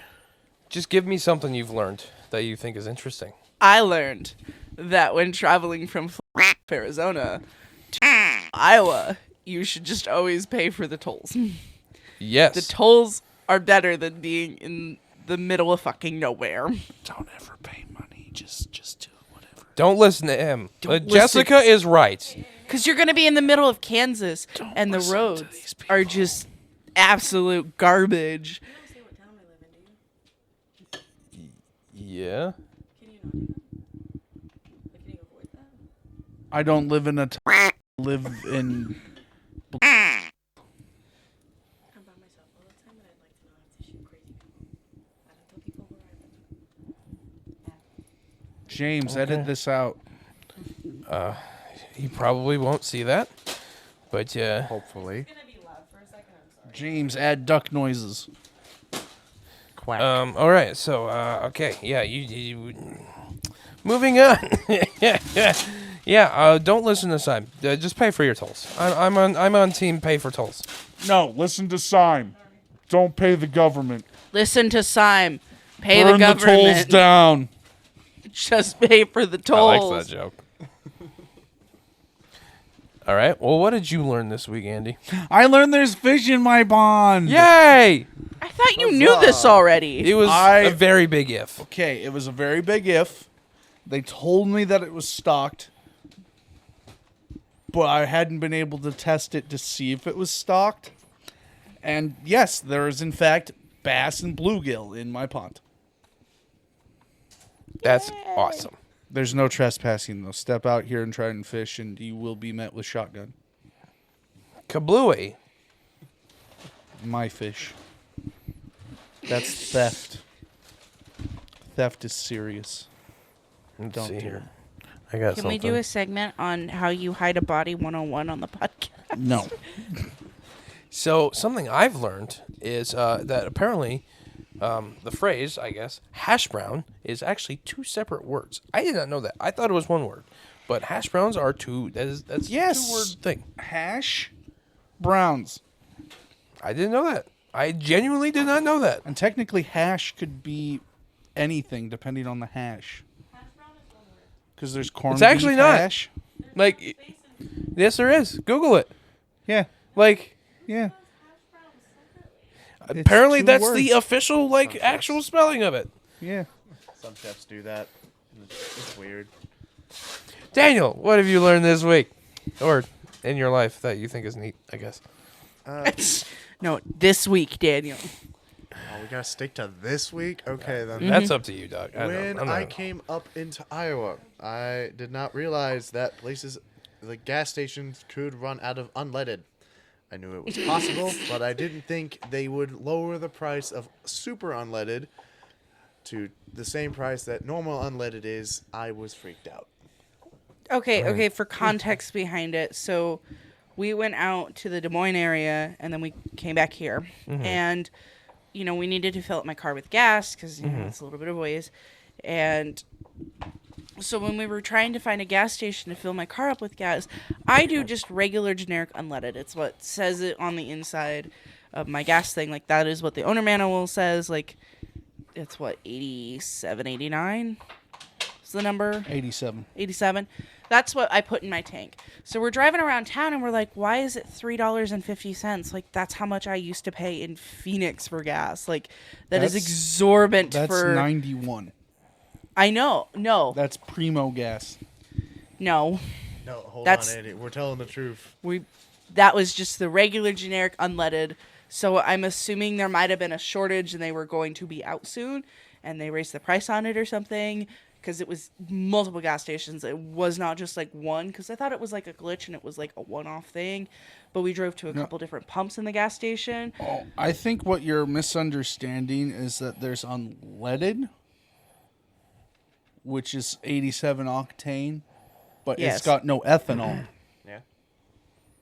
just give me something you've learned that you think is interesting. I learned that when traveling from Arizona to Iowa, you should just always pay for the tolls. Yes. The tolls are better than being in the middle of fucking nowhere. Don't ever pay money. Just do whatever. Don't listen to him. Don't Jessica is right. Because you're going to be in the middle of Kansas, and the listen to roads these are people. just absolute garbage. Yeah. I don't live in a live in. James, edit this out. He probably won't see that. But, Hopefully. James, add duck noises. Quack. All right. So, okay. Yeah. You moving on. Yeah. Don't listen to Seim. Just pay for your tolls. I'm on team pay for tolls. No, listen to Seim. Don't pay the government. Listen to Seim. Pay Burn the the tolls government. down. Just pay for the tolls. I like that joke. All right. Well, what did you learn this week, Andy? I learned there's fish in my pond. Yay! I thought you knew this already. It was a very big if. Okay, it was a very big if. They told me that it was stocked, but I hadn't been able to test it to see if it was stocked. And yes, there is in fact bass and bluegill in my pond. That's awesome. There's no trespassing though. Step out here and try and fish, and you will be met with shotgun. Kablooey. My fish. That's theft. Theft is serious. Let's Don't see do here. I got Can something. we do a segment on how you hide a body 101 on the podcast? No. So something I've learned is that apparently the phrase, I guess, hash brown is actually two separate words. I did not know that. I thought it was one word, but hash browns are two. That's Yes. a two-word thing. Hash browns. I didn't know that. I genuinely did not know that. And technically, hash could be anything depending on the hash. Because there's corn. It's actually beef not. hash. Like, yes, there is. Google it. Yeah. Like, Yeah. apparently two that's the words. official, like, actual spelling of it. Yeah. Some chefs do that. It's weird. Daniel, what have you learned this week, or in your life that you think is neat? I guess. No, this week, Daniel. Oh, we gotta stick to this week. Okay, then. That's up to you, Doug. When I'm I not- came up into Iowa, I did not realize that places, the gas stations, could run out of unleaded. I knew it was possible, but I didn't think they would lower the price of super unleaded to the same price that normal unleaded is. I was freaked out. Okay, for context behind it. So we went out to the Des Moines area and then we came back here. And, we needed to fill up my car with gas because, it's a little bit of ways. And so when we were trying to find a gas station to fill my car up with gas, I do just regular generic unleaded. It's what says it on the inside of my gas thing. Like, that is what the owner manual says. Like, it's what, 87, 89 is the number? 87. 87. That's what I put in my tank. So we're driving around town and we're like, why is it $3.50? Like, that's how much I used to pay in Phoenix for gas. Like, that's exorbitant That's for... 91. I know. No. That's primo gas. No. No, hold That's- on, Andy. We're telling the truth. That was just the regular generic unleaded. So I'm assuming there might have been a shortage and they were going to be out soon and they raised the price on it or something. Because it was multiple gas stations. It was not just like one. Because I thought it was like a glitch and it was like a one-off thing. But we drove to a couple different pumps in the gas station. Oh, I think what you're misunderstanding is that there's unleaded, which is 87 octane, but Yes. it's got no ethanol. Yeah.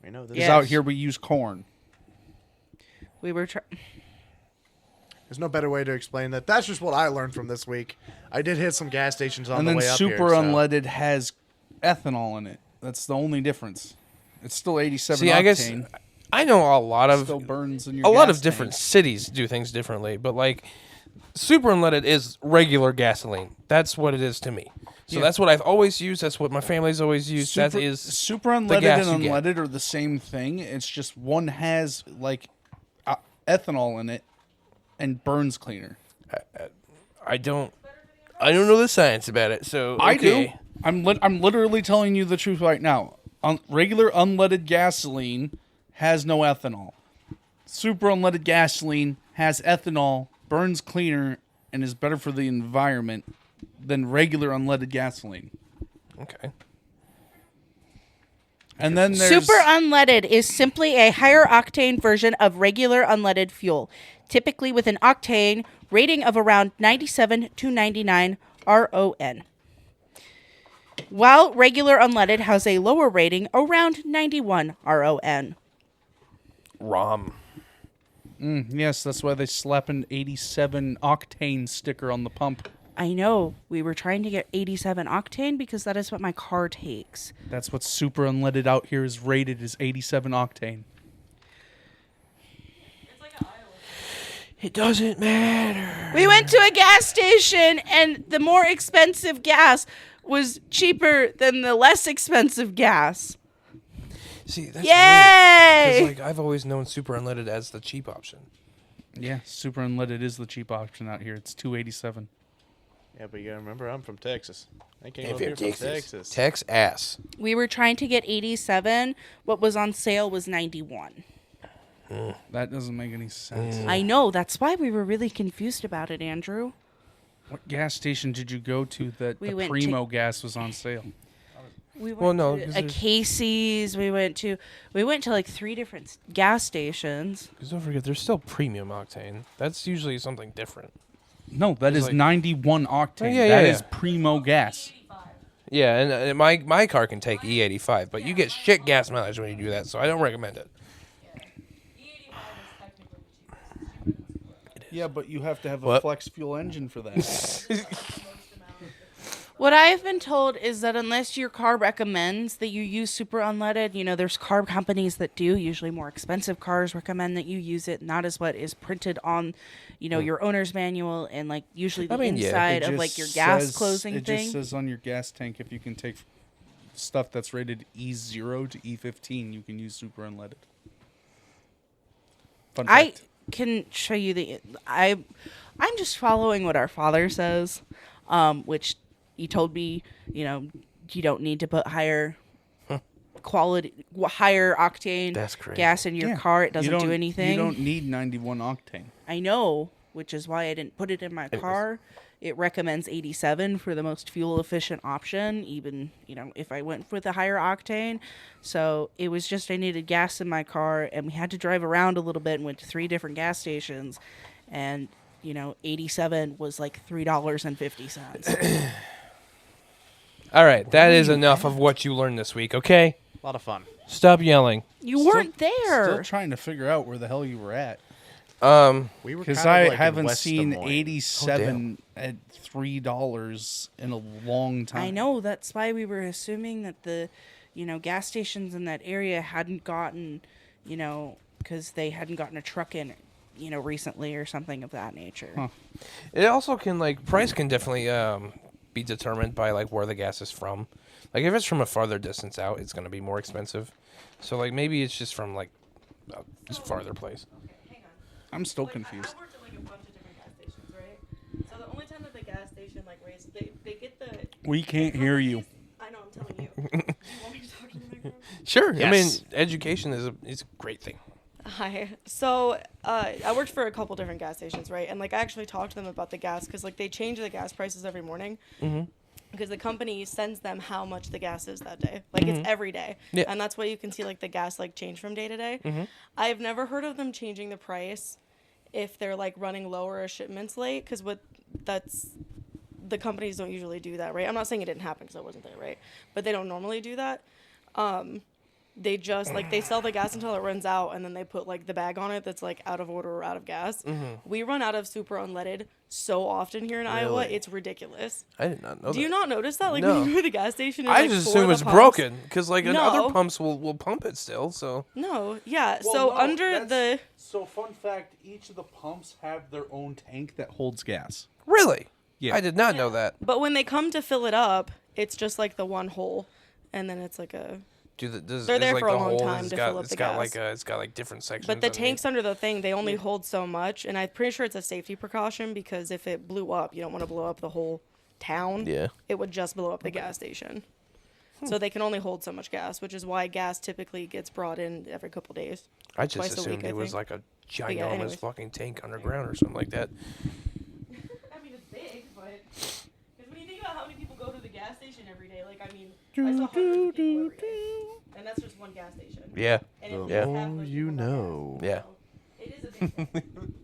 We know this. Because Yes. out here we use corn. We were There's no better way to explain that. That's just what I learned from this week. I did hit some gas stations on And the then way up super here. so- unleaded has ethanol in it. That's the only difference. It's still 87 See, octane. I guess I know a lot of still burns in your a lot gas of different tank. cities do things differently, but like super unleaded is regular gasoline. That's what it is to me. So that's what I've always used. That's what my family's always used. That is super unleaded gas and you get. unleaded are the same thing. It's just one has like ethanol in it and burns cleaner. I don't know the science about it. So I do. okay. I'm literally telling you the truth right now. Regular unleaded gasoline has no ethanol. Super unleaded gasoline has ethanol, burns cleaner, and is better for the environment than regular unleaded gasoline. Okay. And then there's Super unleaded is simply a higher octane version of regular unleaded fuel, typically with an octane rating of around 97 to 99 RON. While regular unleaded has a lower rating around 91 RON. ROM. Yes, that's why they slap an 87 octane sticker on the pump. I know. We were trying to get 87 octane because that is what my car takes. That's what super unleaded out here is rated as 87 octane. It doesn't matter. We went to a gas station, and the more expensive gas was cheaper than the less expensive gas. See, that's Yay! weird. 'Cause, like, I've always known super unleaded as the cheap option. Yeah, super unleaded is the cheap option out here. It's $2.87. Yeah, but you gotta remember, I'm from Texas. I came over here from Texas. Tex ass. We were trying to get 87. What was on sale was 91. That doesn't make any sense. I know. That's why we were really confused about it, Andrew. What gas station did you go to that We the went Primo gas was on sale? We went Well, no, to 'cause a there's- Casey's. We went to like 3 different gas stations. Because don't forget, there's still premium octane. That's usually something different. No, that is like- 91 octane. Oh, yeah, That yeah, is yeah. Primo gas. Yeah, and my car can take E85, but you get shit gas mileage when you do that, so I don't recommend it. Yeah, but you have to have a What? flex fuel engine for that. What I've been told is that unless your car recommends that you use super unleaded, there's car companies that do. Usually more expensive cars recommend that you use it, not as what is printed on, your owner's manual and like usually the I mean, yeah, inside It of just like your gas says- closing it thing. just says on your gas tank if you can take stuff that's rated E0 to E15, you can use super unleaded. Fun I fact. can show you I'm just following what our father says, which he told me, you don't need to put higher octane That's crazy. gas in your Yeah. car. It You doesn't don't- do anything. You don't need 91 octane. I know, which is why I didn't put it in my car. It recommends 87 for the most fuel efficient option, even, if I went with a higher octane. So it was just I needed gas in my car, and we had to drive around a little bit and went to 3 different gas stations. And, 87 was like $3.50. All right, that is enough of what you learned this week, okay? A lot of fun. Stop yelling. You weren't Still there. trying to figure out where the hell you were at. We were Because kind of I like in haven't West seen Des Moines. 87 at $3 in a long time. I know. That's why we were assuming that the, gas stations in that area hadn't gotten, because they hadn't gotten a truck in, recently or something of that nature. Huh. It also can, price can definitely be determined by, where the gas is from. Like, if it's from a farther distance out, it's going to be more expensive. So, maybe it's just from, a farther place. I'm still confused. I worked at a bunch of different gas stations, right? So the only time that the gas station raises, they get the. We can't hear you. I know, I'm telling you. Do you want me to talk to the microphone? Sure. Yes. I mean, education is a great thing. Hi. So I worked for a couple different gas stations, right? And I actually talked to them about the gas because they change the gas prices every morning. Mm-hmm. Because the company sends them how much the gas is that day. It's every day. Yeah. And that's why you can see the gas change from day to day. I've never heard of them changing the price if they're running low or a shipment's late, because the companies don't usually do that, right? I'm not saying it didn't happen because I wasn't there, right? But they don't normally do that. They just they sell the gas until it runs out, and then they put the bag on it that's out of order or out of gas. We run out of super unleaded so often here in Iowa, Really? it's ridiculous. I did not know Do you not notice that? No. When you go to the gas station, I and, just four assume of it's the pumps- broken because other No. pumps will pump it still. So No, yeah. Well, so no, under the So, fun fact, each of the pumps have their own tank that holds gas. really, Yeah. I did not know that. but when they come to fill it up, it's just the one hole, and then it's a. They're there for a long time to fill up the gas. It's got different sections. But the underneath. tanks under the thing, they only hold so much, and I'm pretty sure it's a safety precaution because if it blew up, you don't want to blow up the whole town. Yeah. It would just blow up the gas station. So they can only hold so much gas, which is why gas typically gets brought in every couple days. I just twice a assumed week, I it was think. a yeah, ginormous anyways. fucking tank underground or something like that. I mean, it's big, but because when you think about how many people go to the gas station every day, I saw hundreds of people every day, and that's just one gas station. Yeah. And it The has more half much you people go gas. know. Yeah. So it is a big thing.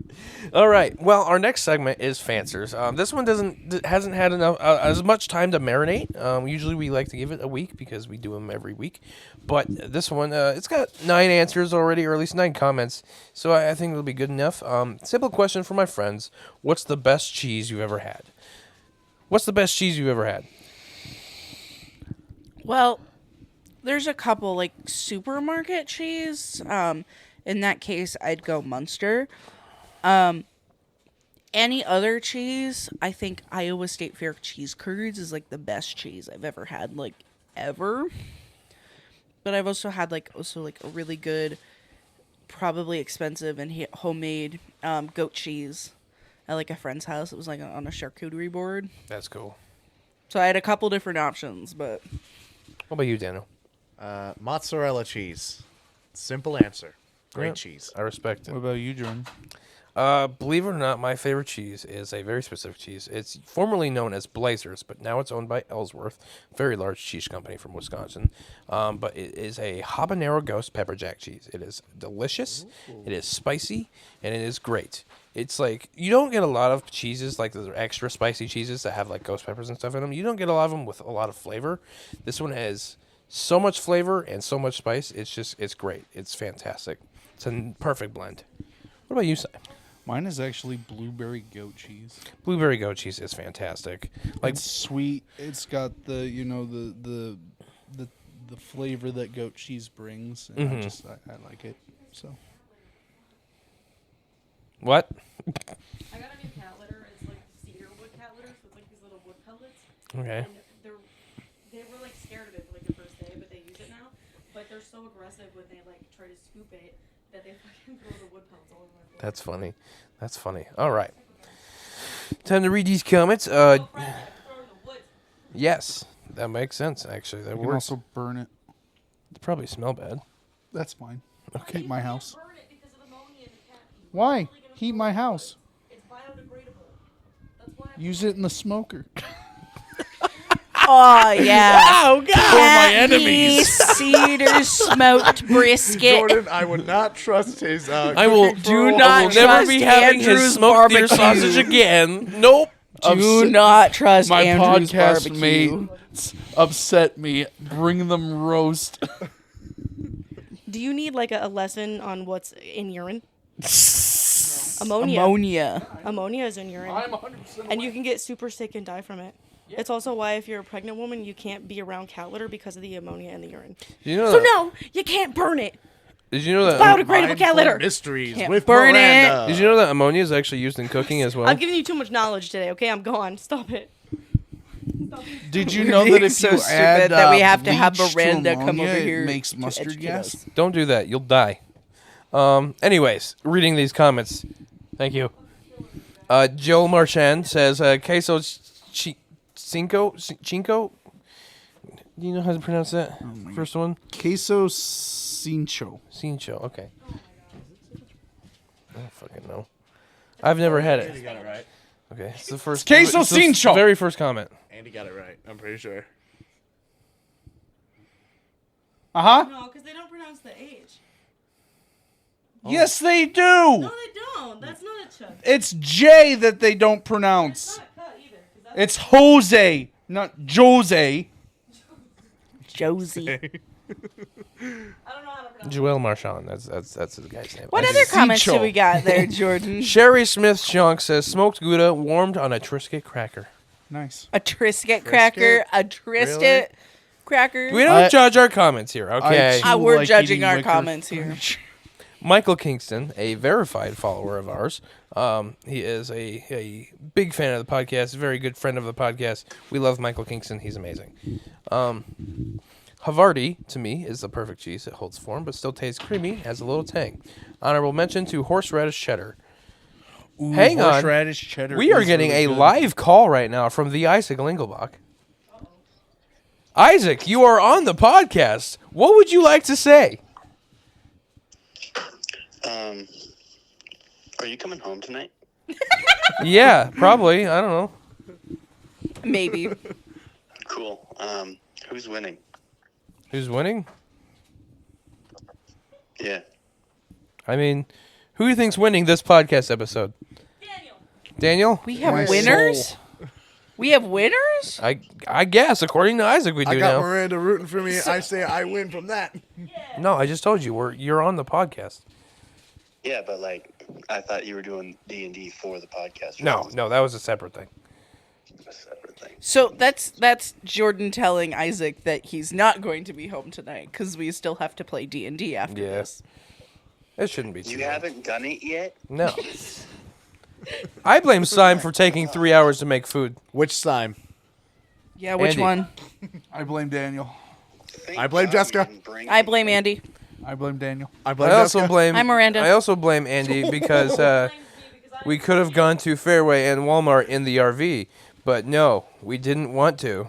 All right. Well, our next segment is Fancers. This one hasn't had enough as much time to marinate. Usually we like to give it a week because we do them every week, but this one it's got 9 answers already, or at least 9 comments. So I think it'll be good enough. Simple question for my friends: what's the best cheese you've ever had? What's the best cheese you've ever had? Well, there's a couple like supermarket cheese. In that case, I'd go Munster. Any other cheese, I think Iowa State Fair cheese curds is like the best cheese I've ever had, like ever. But I've also had like a really good, probably expensive and homemade goat cheese at like a friend's house. It was like on a charcuterie board. That's cool. So I had a couple different options, but What about you, Daniel? Mozzarella cheese. Simple answer. Great Yeah, cheese. I respect it. What about you, Jordan? Believe it or not, my favorite cheese is a very specific cheese. It's formerly known as Blazers, but now it's owned by Ellsworth, very large cheese company from Wisconsin. But it is a habanero ghost pepper jack cheese. It is delicious, it is spicy, and it is great. It's like, you don't get a lot of cheeses, like the extra spicy cheeses that have like ghost peppers and stuff in them. You don't get a lot of them with a lot of flavor. This one has so much flavor and so much spice. It's great. It's fantastic. It's a perfect blend. What about you, Seim? Mine is actually blueberry goat cheese. Blueberry goat cheese is fantastic. Like, It's sweet. It's got the the flavor that goat cheese brings, and I like it. So what? I got a new cat litter. It's like cedar wood cat litter, so it's like these little wood pellets. Okay. And they were like scared of it for like the first day, but they use it now. But they're so aggressive when they like try to scoop it that they fucking throw the wood pellets all over my floor. That's funny. That's funny. All right. Time to read these comments. Yes, that makes sense. Actually, that you can works. also burn it. It probably smell bad. That's fine. Okay. Heat my house. Burn it because of ammonia in the cat pee. Why? Heat my house. It's biodegradable. That's why. Use it in the smoker. oh yeah, Oh God! my enemies. Cedar smoked brisket. Jordan, I would not trust his. I will cooking do for a not. I will trust never be having Andrew's his smoked deer barbecue. sausage again. Nope. Do not trust My Andrew's podcast barbecue. mates upset me. Bring them roast. Do you need like a lesson on what's in urine? Ammonia. Ammonia. Ammonia is in urine. I'm 100% And you can get super sick and die from it. It's also why if you're a pregnant woman, you can't be around cat litter because of the ammonia in the urine. Did you know So that? no, you can't burn it. Did you know that? Biodegradable cat Mindful litter. Mysteries Can't with burn Miranda. Did you know that ammonia is actually used in cooking as well? I'm giving you too much knowledge today. Okay, I'm gone. Stop it. Did you know that if so you stupid add that we have to have bleach Miranda come ammonia, over here it makes to mustard educate gas? us? Don't do that. You'll die. Anyways, reading these comments. Thank you. Joe Marchand says, queso cinco. Do you know how to pronounce that? First one? Queso cincho. Cincho. Okay. I don't fucking know. I've never had it. Andy got it right. Okay. It's the first. Queso it's the cincho. Very first comment. Andy got it right. I'm pretty sure. No, because they don't pronounce the H. Yes, they do. No, they don't. That's not a chug. It's J that they don't It's pronounce. not a cut either. 'Cause that's It's Jose, not Jose. Josie. I don't know how to pronounce Joel Marchand. That's the guy's name. What I other see. comments do Cincho. we got there, Jordan? Sherry Smith Shunk says smoked Gouda warmed on a Triscuit cracker. Nice. A Triscuit cracker. A Triscuit Really? cracker. We don't judge our comments here, okay? I We're like judging eating our wicker comments here. Michael Kingston, a verified follower of ours. He is a big fan of the podcast, a very good friend of the podcast. We love Michael Kingston. He's amazing. Havarti, to me, is the perfect cheese. It holds form, but still tastes creamy, has a little tang. Honorable mention to horseradish cheddar. Ooh, Hang on. horseradish cheddar We are is getting really a good. live call right now from the Isaac Lingelbach. Isaac, you are on the podcast. What would you like to say? Are you coming home tonight? Yeah, probably. I don't know. Maybe. Cool. Who's winning? Who's winning? Yeah. I mean, Who do you think's winning this podcast episode? Daniel? We have My winners? soul. We have winners? I guess, according to Isaac, we do I got now. Miranda rooting for me. I say I win from that. No, I just told you you're on the podcast. Yeah, but like, I thought you were doing D&D for the podcast. No, that was a separate thing. A separate thing. So that's Jordan telling Isaac that he's not going to be home tonight because we still have to play D&D after Yeah. this. It shouldn't be too You long. haven't done it yet? No. I blame Seim for taking 3 hours to make food. Which Seim? Yeah, which Andy. one? I blame Daniel. Thank I blame God you Jessica. didn't bring I blame Andy. I blame Daniel. I blame I also Jessica. blame. I'm Miranda. I also blame Andy because we could have gone to Fairway and Walmart in the RV, but no, we didn't want to.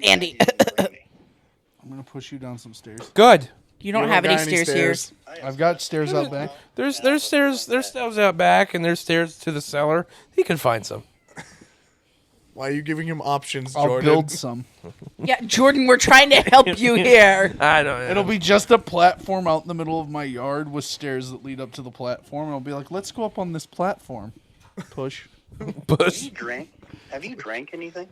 Andy. I'm gonna push you down some stairs. Good. You don't You have any got stairs here. I've got stairs out back. There's stairs out back, and there's stairs to the cellar. He can find some. Why are you giving him options, I'll Jordan? build some. Yeah, Jordan, we're trying to help you here. I don't know. It'll be just a platform out in the middle of my yard with stairs that lead up to the platform. And I'll be like, let's go up on this platform. Push. Bush. Have you drank anything?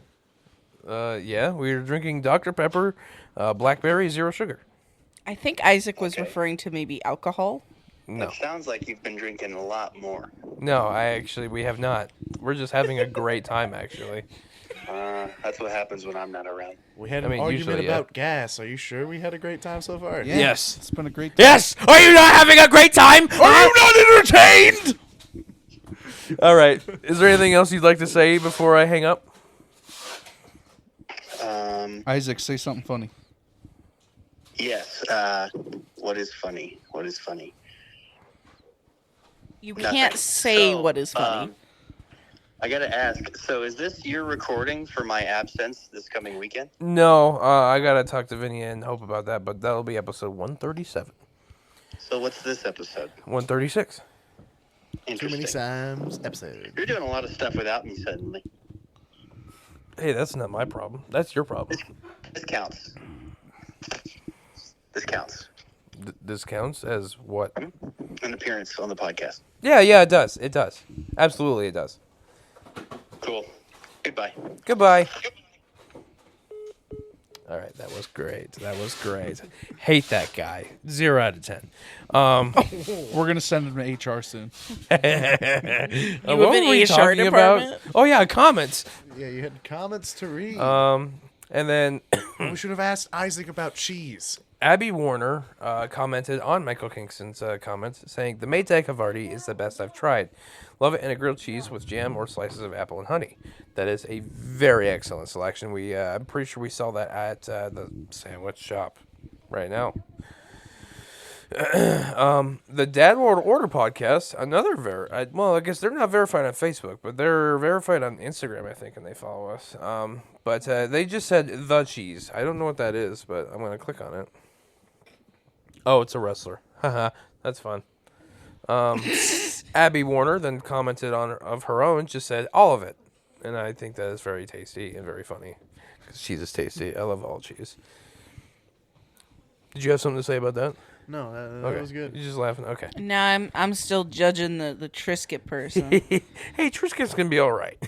Yeah, we were drinking Dr. Pepper, blackberry, zero sugar. I think Isaac was Okay. referring to maybe alcohol. No, It sounds like you've been drinking a lot more. no, we have not. We're just having a great time, actually. That's what happens when I'm not around. We had I an mean, argument usually, yeah. about gas. Are you sure we had a great time so far? Yeah, Yes. It's been a great time. Yes. Are you not having a great time? Are you not entertained? All right. Is there anything else you'd like to say before I hang up? Isaac, say something funny. Yes. What is funny? What is funny? You Nothing. can't say So, what is funny. I gotta ask. So, is this your recording for my absence this coming weekend? No, I gotta talk to Vinny and Hope about that, but that'll be episode 137. So, what's this episode? 136. Too Interesting. many Sams episode. You're doing a lot of stuff without me suddenly. Hey, that's not my problem. That's your problem. This counts. This counts. This counts as what? An appearance on the podcast. Yeah, it does. It does. Absolutely, it does. Cool. Goodbye. Goodbye. All right, that was great. That was great. Hate that guy. 0 out of 10. We're going to send him to HR soon. What have were an we HR talking about? department? Oh yeah, comments. Yeah, you had comments to read. And then we should have asked Isaac about cheese. Abby Warner commented on Michael Kingston's comments, saying, "The Maytag Havarti is the best I've tried. Love it in a grilled cheese with jam or slices of apple and honey. That is a very excellent selection. I'm pretty sure we saw that at the sandwich shop right now." The Dad World Order podcast, another I guess they're not verified on Facebook, but they're verified on Instagram, I think, and they follow us. But they just said the cheese. I don't know what that is, but I'm gonna click on it. Oh, it's a wrestler. Haha, that's fun. Abby Warner then commented on of her own, just said all of it, and I think that is very tasty and very funny because cheese is tasty. I love all cheese. Did you have something to say about that? No, that Okay. was good. You're just laughing. Okay. No, I'm still judging the Triscuit person. Hey, Triscuit's gonna be all right.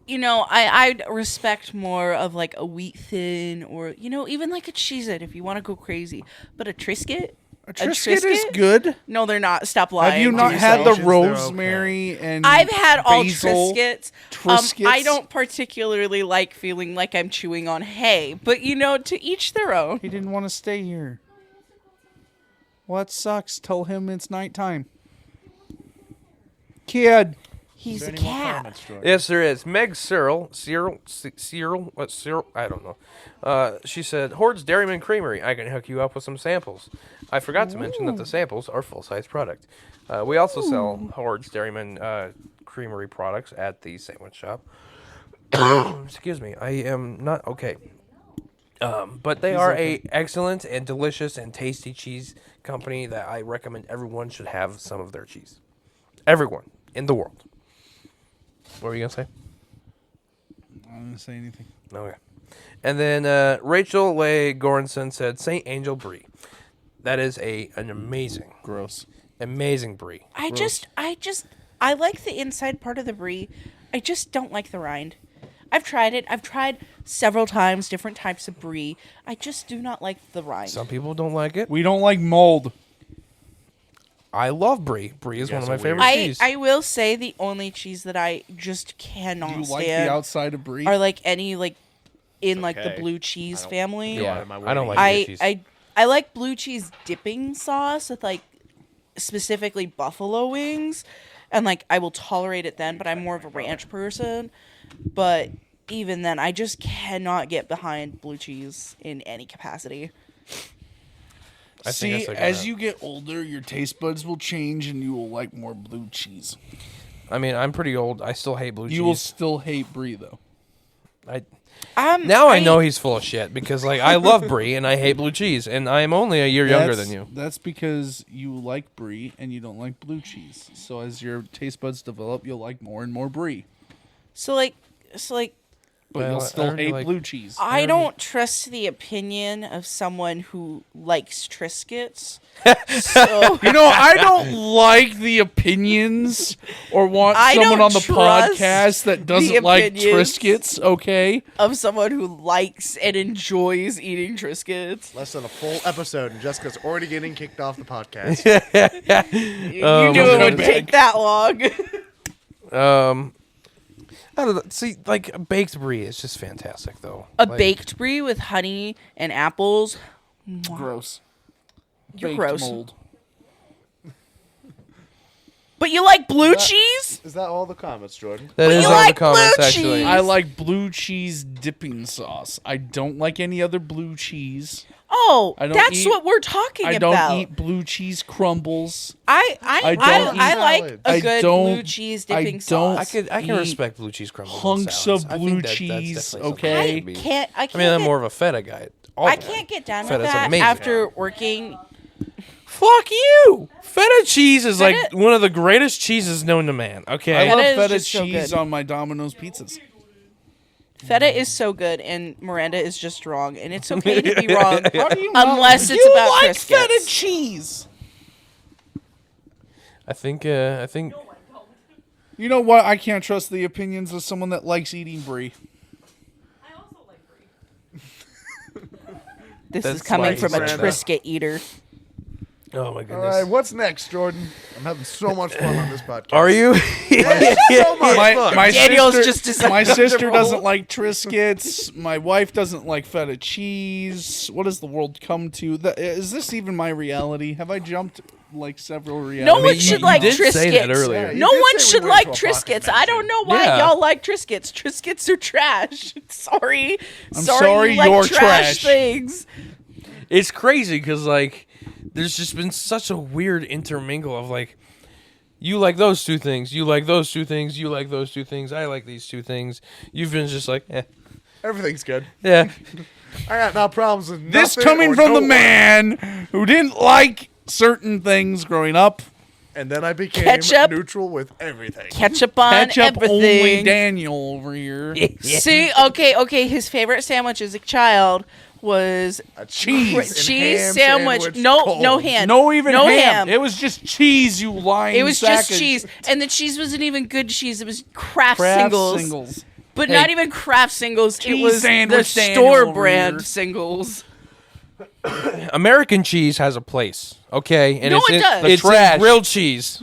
You know, I'd respect more of like a wheat thin or, you know, even like a Cheez-It if you want to go crazy. But a Triscuit? A Triscuit is good. No, they're not. Stop lying. Have you not These had the options, they're rosemary and I've had all basil Triscuits. Triscuits? I don't particularly like feeling like I'm chewing on hay, but you know, to each their own. He didn't want to stay here. What sucks? Tell him it's nighttime. Kid. He's a Any more cat. comments, Jordan? Yes, there is. Meg Cyril, what Cyril? I don't know. She said, "Horde's Dairyman Creamery. I can hook you up with some samples." I forgot to mention that the samples are full-size product. We also sell Horde's Dairyman Creamery products at the sandwich shop. Excuse me, I am not okay. But they are a excellent and delicious and tasty cheese company that I recommend everyone should have some of their cheese. Everyone in the world. What were you gonna say? I'm not gonna say anything. Okay. And then Rachel Leigh Goranson said St. Angel Brie. That is an amazing. Gross. Amazing brie. I like the inside part of the brie. I just don't like the rind. I've tried it. I've tried several times different types of brie. I just do not like the rind. Some people don't like it. We don't like mold. I love brie. Brie is one of my favorite I cheese. will say the only cheese that I just cannot Do you like stand the outside of brie? are like any like in like the okay. blue cheese family. yeah, am I I don't like waiting? blue cheese. I like blue cheese dipping sauce with like specifically buffalo wings, and like I will tolerate it then, but I'm more of a ranch person. But even then, I just cannot get behind blue cheese in any capacity. I think See, that's like as that. you get older, your taste buds will change and you will like more blue cheese. I mean, I'm pretty old. I still hate blue cheese. You will still hate brie, though. Now I know he's full of shit because like I love brie and I hate blue cheese, and I am only a year younger than you. That's because you like brie and you don't like blue cheese. So as your taste buds develop, you'll like more and more brie. So like But Well, you'll I still already hate like- blue cheese. I don't trust the opinion of someone who likes Triscuits. So You know, I don't like the opinions or want I someone don't on the trust podcast that doesn't the like opinions. Triscuits, okay? of someone who likes and enjoys eating Triscuits. Less than a full episode, and Jessica's already getting kicked off the podcast. You knew it would take that long. I don't know. See, like a baked brie is just fantastic, though. A Like, baked brie with honey and apples. Gross. You're Baked gross. mold. But you like blue cheese? Is that all the comments, Jordan? That is you all like the comments, blue actually. cheese? I like blue cheese dipping sauce. I don't like any other blue cheese. Oh, I don't that's eat- what we're talking I about. don't eat blue cheese crumbles. I don't eat like salads. a I good don't- blue cheese I dipping don't- sauce. I can eat respect blue cheese crumbles. and hunks salads. of I blue think that's cheese, definitely something okay? that could be- I can't I mean, I'm get- more of a feta guy. I can't get down with Feta's that amazing. after working. Fuck you! Feta cheese is like Feta- one of the greatest cheeses known to man. Okay. I Feta love is feta just so cheese good. on my Domino's pizzas. Feta is so good, and Miranda is just wrong, and it's okay to be wrong How do you not- unless it's you about like Triscuits. feta cheese? I think. You know what? I can't trust the opinions of someone that likes eating brie. I also like brie. This That's is coming why from a he said Triscuit eater. Oh my All goodness. right, what's next, Jordan? I'm having so much fun on this podcast. Are you? My Daniel's sister, just decided my to sister roll. doesn't like Triscuits. My wife doesn't like feta cheese. What does the world come to? Is this even my reality? Have I jumped like several realities? No one you- should you like did say that Triscuits. earlier. Yeah, you No did one say should we went like to a pocket Triscuits. I don't know why Yeah. y'all like Triscuits. Triscuits are trash. Sorry. I'm sorry you like you're trash trash. things. It's crazy because like there's just been such a weird intermingle of like you like those two things, you like those two things, you like those two things, I like these two things. You've been just like, Everything's good. yeah. I got no problems with This nothing coming or from no the one. man who didn't like certain things growing up. And then I became Ketchup. neutral with everything. Ketchup on Ketchup only everything. Daniel over here. See, okay. His favorite sandwich as a child was A cheese, and cheese ham sandwich. No cold. ham. No even no ham. It was just cheese, you lying It was sack just of cheese, and the cheese wasn't even good cheese. It was Kraft, Kraft singles. singles. But Hey, not even Kraft singles. It cheese was the sandwich Daniel store over brand here. singles. American cheese has a place, okay? And No, it's it in, does. It's Trash. in grilled cheese.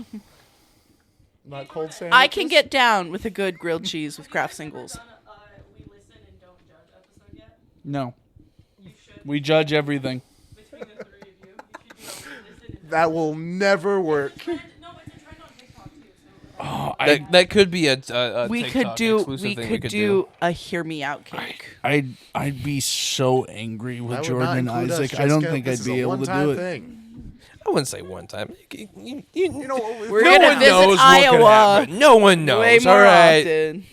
Not cold sandwiches. I can get down with a good grilled cheese with Kraft singles. We listen and don't judge episode yet. No. You should. We judge everything. Between the three of you, you should do a listen and That will never work. no, it's a trend on TikTok too. So Oh, That could be a We TikTok could do. exclusive We thing could do a hear me out cake. I'd be so angry with That would Jordan not and include us, Isaac. I don't Jessica. think This I'd is be a able to one-time do it. thing. I wouldn't say one time. You know what? We're no gonna one visit knows what could Iowa happen. No one knows. way all more right. often.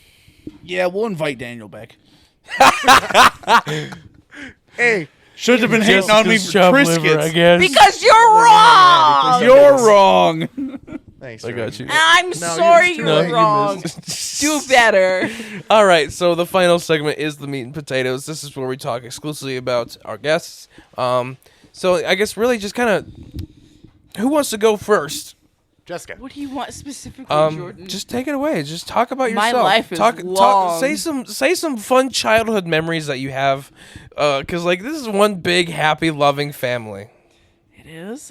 Yeah, we'll invite Daniel back. Hey, Should have been hating on me for Chopped liver, I Triscuits. guess. Because you're wrong. You're wrong. thanks. I got you. I'm No, sorry you- you're no, you wrong. Do better. All right, so the final segment is the meat and potatoes. This is where we talk exclusively about our guests. So I guess really just kind of Who wants to go first? Jessica. What do you want specifically, Jordan? Just take it away. Just talk about My yourself. life is talk, long. say some fun childhood memories that you have, because like this is one big happy loving family. It is.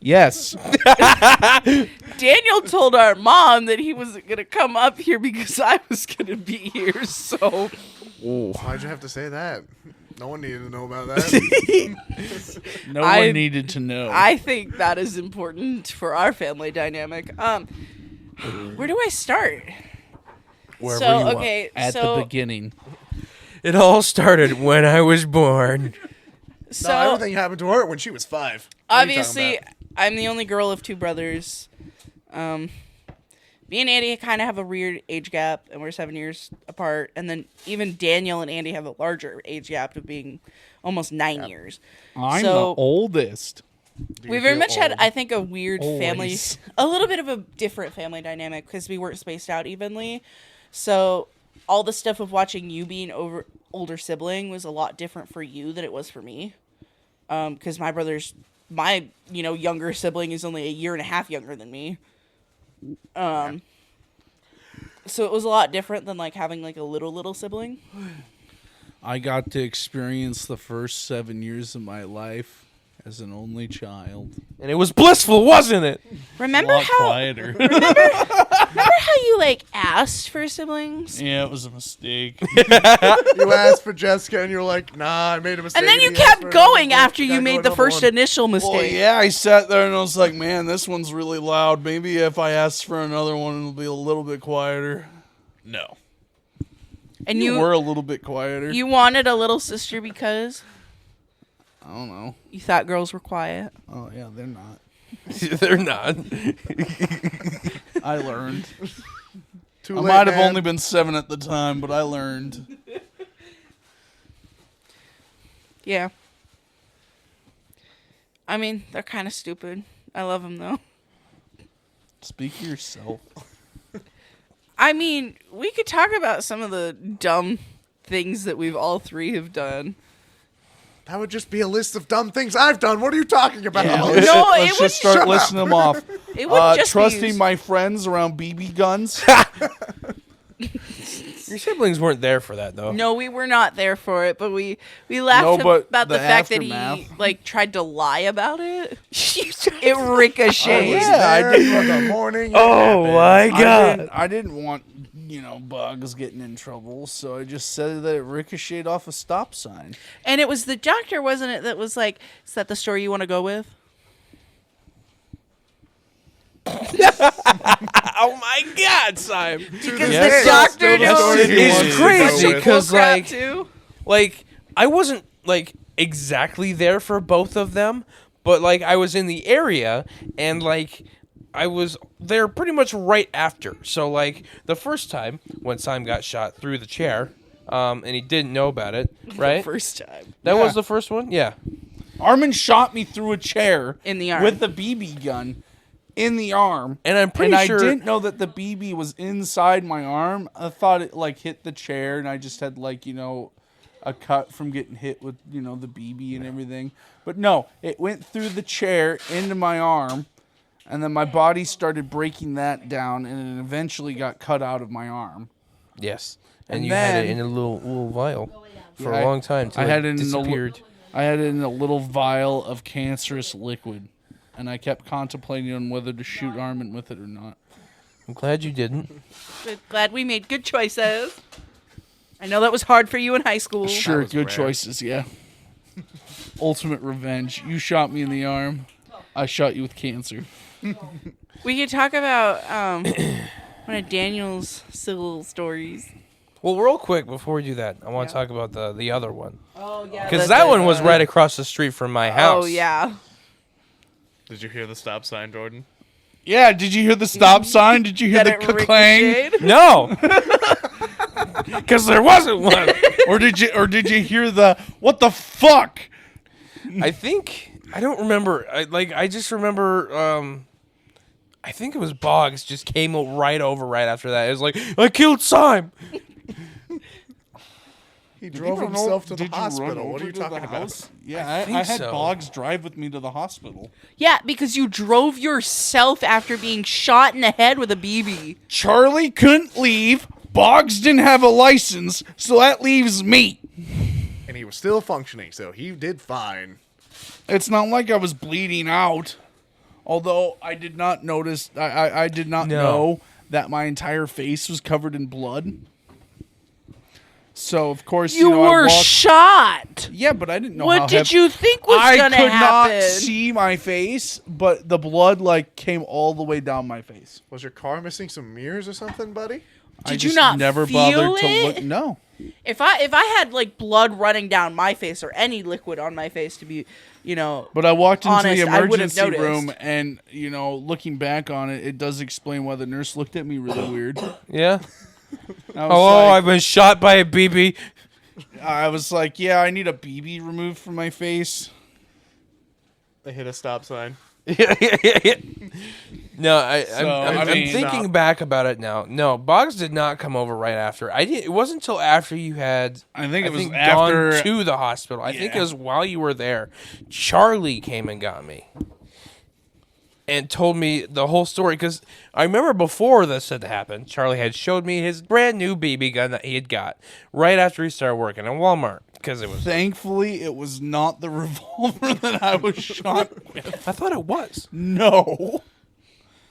Yes. Daniel told our mom that he wasn't gonna come up here because I was gonna be here. So Why'd you have to say that? No one needed to know about that. No I- one needed to know. I think that is important for our family dynamic. Where do I start? Wherever you want. okay, At so the beginning. It all started when I was born. so No, everything happened to her when she was 5. obviously I'm the only girl of 2 brothers. Me and Andy kind of have a weird age gap, and we're 7 years apart. And then even Daniel and Andy have a larger age gap of being almost 9 years. I'm So- the oldest. We very much had, I think, a weird family, Always. a little bit of a different family dynamic because we weren't spaced out evenly. So all the stuff of watching you being older sibling was a lot different for you than it was for me. Because my younger sibling is only a year and a half younger than me. So it was a lot different than like having like a little sibling. I got to experience the first 7 years of my life as an only child. And it was blissful, wasn't it? Remember A lot how quieter. how you like asked for siblings? Yeah, it was a mistake. You asked for Jessica, and you're like, nah, I made a mistake. And then you he asked kept for going another- after you gotta go made the another first one. initial mistake. Well, yeah, I sat there and I was like, man, this one's really loud. Maybe if I ask for another one, it'll be a little bit quieter. No. And You you were a little bit quieter. you wanted a little sister because I don't know. you thought girls were quiet. Oh, yeah, they're not. They're not. I learned. Too I late, might have man. only been 7 at the time, but I learned. Yeah. I mean, they're kind of stupid. I love them though. Speak for yourself. I mean, we could talk about some of the dumb things that we've all 3 have done. That would just be a list of dumb things I've done. What are you talking about? No, let's it just start Shut listing them off. It wouldn't just be Trusting used. my friends around BB guns. Your siblings weren't there for that, though. No, we were not there for it, but we laughed No, but about the the fact that he aftermath. like tried to lie about it. It ricocheted. Yeah, I There did. for the morning. it Oh happened. my god. I didn't want, bugs getting in trouble, so I just said that it ricocheted off a stop sign. And it was the doctor, wasn't it, that was like, is that the story you want to go with? Oh my god, Seim. Because Yes. the doctor Still the knows story It's he wanted to crazy go with. because crap like too. like I wasn't like exactly there for both of them, but like I was in the area and like I was there pretty much right after. So like the first time when Seim got shot through the chair, and he didn't know about it, right? First time. That Yeah. was the first one? Yeah. Armin shot me through a chair In the arm. with the BB gun in the arm. And I'm pretty and sure I didn't know that the BB was inside my arm. I thought it like hit the chair, and I just had like a cut from getting hit with the BB and everything. But no, it went through the chair into my arm, and then my body started breaking that down, and it eventually got cut out of my arm. yes. And, And you had it then- in a little vial for Yeah, a long time till I had it it in a disappeared. I had it in a little vial of cancerous liquid, and I kept contemplating on whether to shoot Armin with it or not. I'm glad you didn't. Good. Glad we made good choices. I know that was hard for you in high school. Sure, was good rare. choices, yeah. Ultimate revenge. You shot me in the arm. I shot you with cancer. We could talk about one of Daniel's civil stories. Well, real quick before we do that, I want Yeah. to talk about the other one. Oh yeah. Because that one was right across the street from my house. Oh yeah. Did you hear the stop sign, Jordan? Yeah, did you hear the stop sign? Did you hear That the it clang? ricocheted? No. Because there wasn't one. Or did you hear the what the fuck? I think I don't remember. I just remember. I think it was Boggs just came right over right after that. It was like I killed Seim. He Did drove you run himself o- to the did you run hospital. What over are you to the talking about? house? Yeah, I I think had so. Boggs drive with me to the hospital. Yeah, because you drove yourself after being shot in the head with a BB. Charlie couldn't leave. Boggs didn't have a license, so that leaves me. And he was still functioning, so he did fine. It's not like I was bleeding out. Although I did not notice, I did not know that my entire face was covered in blood. So, of course, You I were walked. shot. Yeah, but I didn't know how What did heavy- you think was I gonna could happen? not see my face, but the blood came all the way down my face. Was your car missing some mirrors or something, buddy? I Did you just not never feel bothered to it? look. No, If I had like blood running down my face or any liquid on my face to be, but I walked into honest, the I would've emergency noticed. room, and looking back on it, it does explain why the nurse looked at me really weird. Yeah. I was Hello, like, I've been shot by a BB. I was like, yeah, I need a BB removed from my face. They hit a stop sign. No, So, I'm I mean- thinking back about it now. No, Boggs did not come over right after. It wasn't until after you had. I think it was gone after- to the hospital. I think Yeah. it was while you were there. Charlie came and got me, and told me the whole story. Because I remember before this had happened, Charlie had showed me his brand new BB gun that he had got right after he started working at Walmart. Because it was. Thankfully, it was not the revolver that I was shot with. I thought it was. No.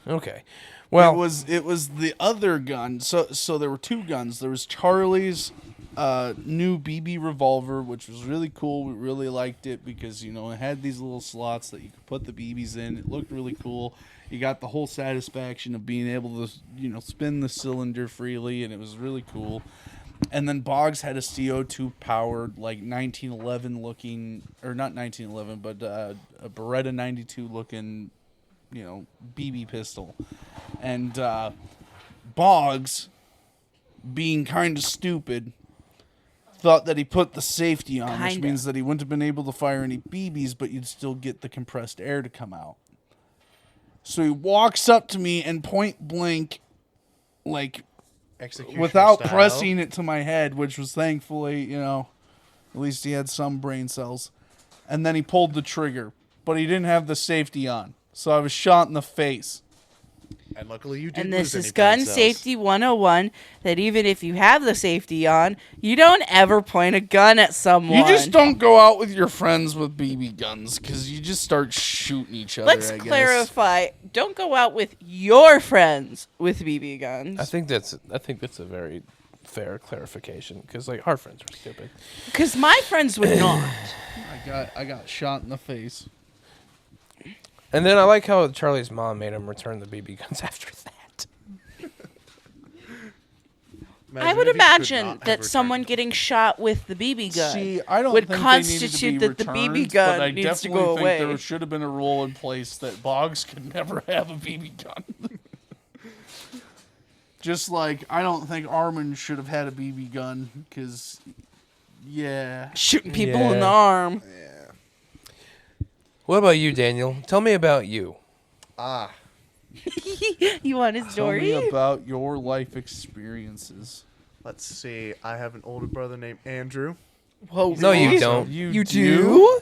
Okay. Well, it was the other gun. So there were two guns. There was Charlie's new BB revolver, which was really cool. We really liked it because it had these little slots that you could put the BBs in. It looked really cool. You got the whole satisfaction of being able to spin the cylinder freely, and it was really cool. And then Boggs had a CO2 powered, like 1911 looking, or not 1911, but a Beretta 92 looking, BB pistol. And Boggs, being kind of stupid, thought that he put the safety on, which Kinda. means that he wouldn't have been able to fire any BBs, but you'd still get the compressed air to come out. So he walks up to me and point blank, like, Executioner without style. pressing it to my head, which was thankfully, at least he had some brain cells. And then he pulled the trigger, but he didn't have the safety on. So I was shot in the face. And luckily you didn't and this lose is any brain gun cells. safety 101, that even if you have the safety on, you don't ever point a gun at someone. You just don't go out with your friends with BB guns because you just start shooting each other. Let's I guess. clarify. Don't go out with your friends with BB guns. I think that's a very fair clarification because our friends were stupid. Because my friends would not. I got shot in the face. And then I like how Charlie's mom made him return the BB guns after that. I would imagine that someone getting shot with the BB gun See, I don't would think constitute they needed to that be the BB returned, gun but I needs to definitely go think away. there should have been a rule in place that Boggs could never have a BB gun. Just like I don't think Armin should have had a BB gun because, yeah. Shooting people Yeah. in the arm. What about you, Daniel? Tell me about you. You want his Tell story? me about your life experiences. Let's see. I have an older brother named Andrew. Whoa, No, you really? don't. You do?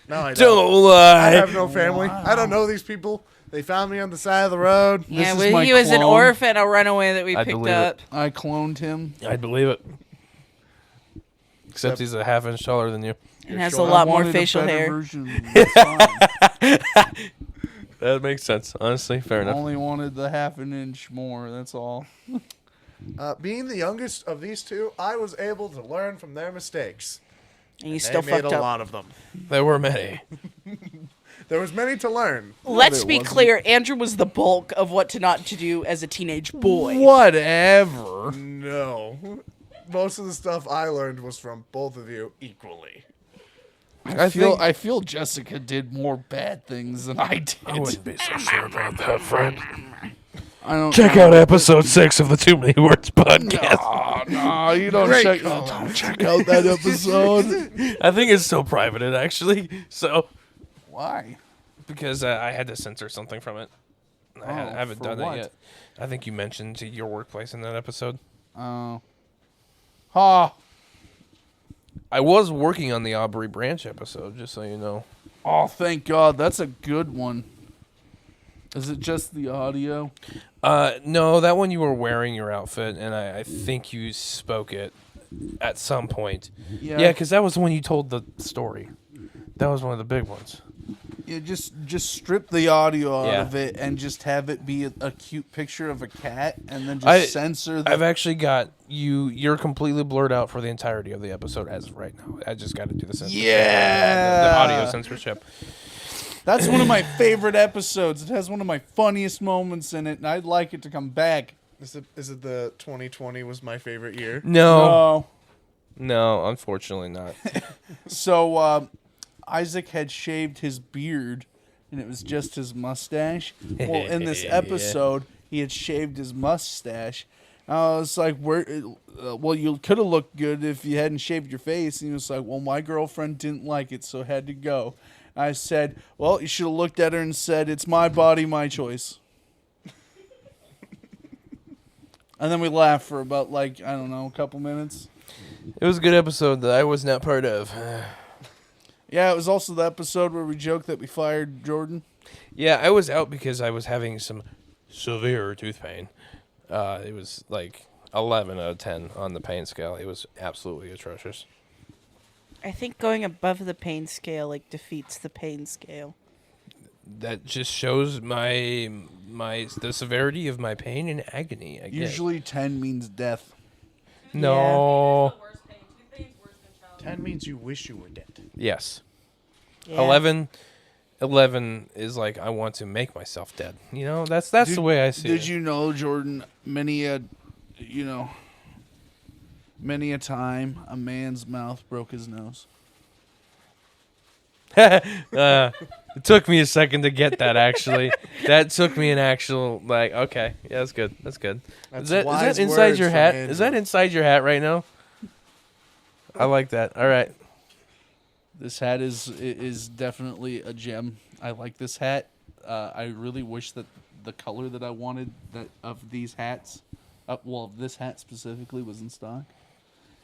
No, I don't. Don't lie. I have no family. I don't know these people. They found me on the side of the road. Yeah, is well, my he was an clone. orphan, a runaway that we I picked believe up. I cloned him. I believe it. Except he's a half-inch taller than you. And has a sure? lot I more wanted a facial better hair. version of the sign. That makes sense. Honestly, fair enough. Only wanted the half an inch more. That's all. Being the youngest of these two, I was able to learn from their mistakes. And you They still made fucked a up. lot of them. There were many. There was many to learn. Let's it be wasn't. clear, Andrew was the bulk of what to not to do as a teenage boy. Whatever. No. Most of the stuff I learned was from both of you equally. I think I feel Jessica did more bad things than I did. I wouldn't be so sure about that, friend. I don't Check know. out episode 6 of the Too Many Words podcast. No, you don't Great. don't check out that episode. I think it's still privated, actually. So, Why? because I had to censor something from it. I haven't for done what? that yet. I think you mentioned your workplace in that episode. Oh. Ha. I was working on the Aubrey Branch episode, just so you know. Oh, thank God. That's a good one. Is it just the audio? No, that one you were wearing your outfit, and I think you spoke it at some point. Yeah, because that was when you told the story. That was one of the big ones. Yeah, just strip the audio out Yeah. of it and just have it be a cute picture of a cat, and then just censor the... I've actually got you're completely blurred out for the entirety of the episode as of right now. I just got to do the censorship. Yeah! The audio censorship. That's one of my favorite episodes. It has one of my funniest moments in it, and I'd like it to come back. Is it the 2020 was my favorite year? No, unfortunately not. So, Isaac had shaved his beard, and it was just his mustache. Well, in this episode, he had shaved his mustache. I was like, well, you could have looked good if you hadn't shaved your face. And he was like, well, my girlfriend didn't like it, so it had to go. I said, well, you should have looked at her and said, it's my body, my choice. And then we laughed for about, a couple minutes. It was a good episode that I was not part of. Yeah, it was also the episode where we joked that we fired Jordan. Yeah, I was out because I was having some severe tooth pain. It was like 11 out of 10 on the pain scale. It was absolutely atrocious. I think going above the pain scale defeats the pain scale. That just shows the severity of my pain and agony, I guess. Usually 10 means death. No. 10 means you wish you were dead. Yes. Yeah. 11 is like I want to make myself dead. You know, that's the way I see it. Did you know, Jordan, many a time a man's mouth broke his nose? It took me a second to get that, actually. That took me an actual, okay. Yeah, that's good. That's good. Is that inside your hat? Is that inside your hat right now? I like that. All right. This hat is definitely a gem. I like this hat. I really wish that the color that I wanted of these hats, this hat specifically, was in stock.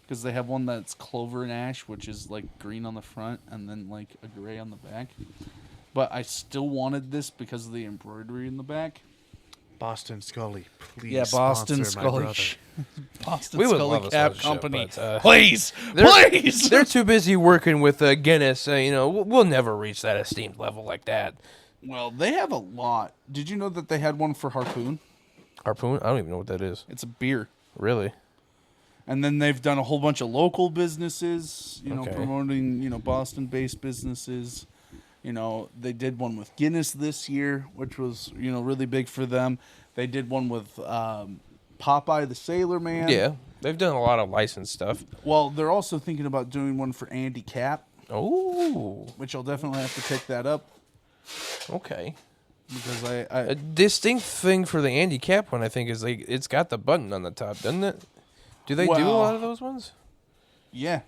Because they have one that's clover and ash, which is green on the front and then a gray on the back. But I still wanted this because of the embroidery in the back. Boston Scully, please. Yeah, Boston sponsor Scully. my brother. Boston We would Scully love a Cap sponsorship, Company. but, Please! They're too busy working with Guinness. We'll never reach that esteemed level like that. Well, they have a lot. Did you know that they had one for Harpoon? Harpoon? I don't even know what that is. It's a beer. Really? And then they've done a whole bunch of local businesses, Okay. promoting, Boston-based businesses. They did one with Guinness this year, which was, really big for them. They did one with Popeye the Sailor Man. Yeah. They've done a lot of licensed stuff. Well, they're also thinking about doing one for Andy Capp, Oh. which I'll definitely have to take that up. Okay. Because A distinct thing for the Andy Cap one, I think, is it's got the button on the top, doesn't it? Do they do a Well, lot of those ones? yeah.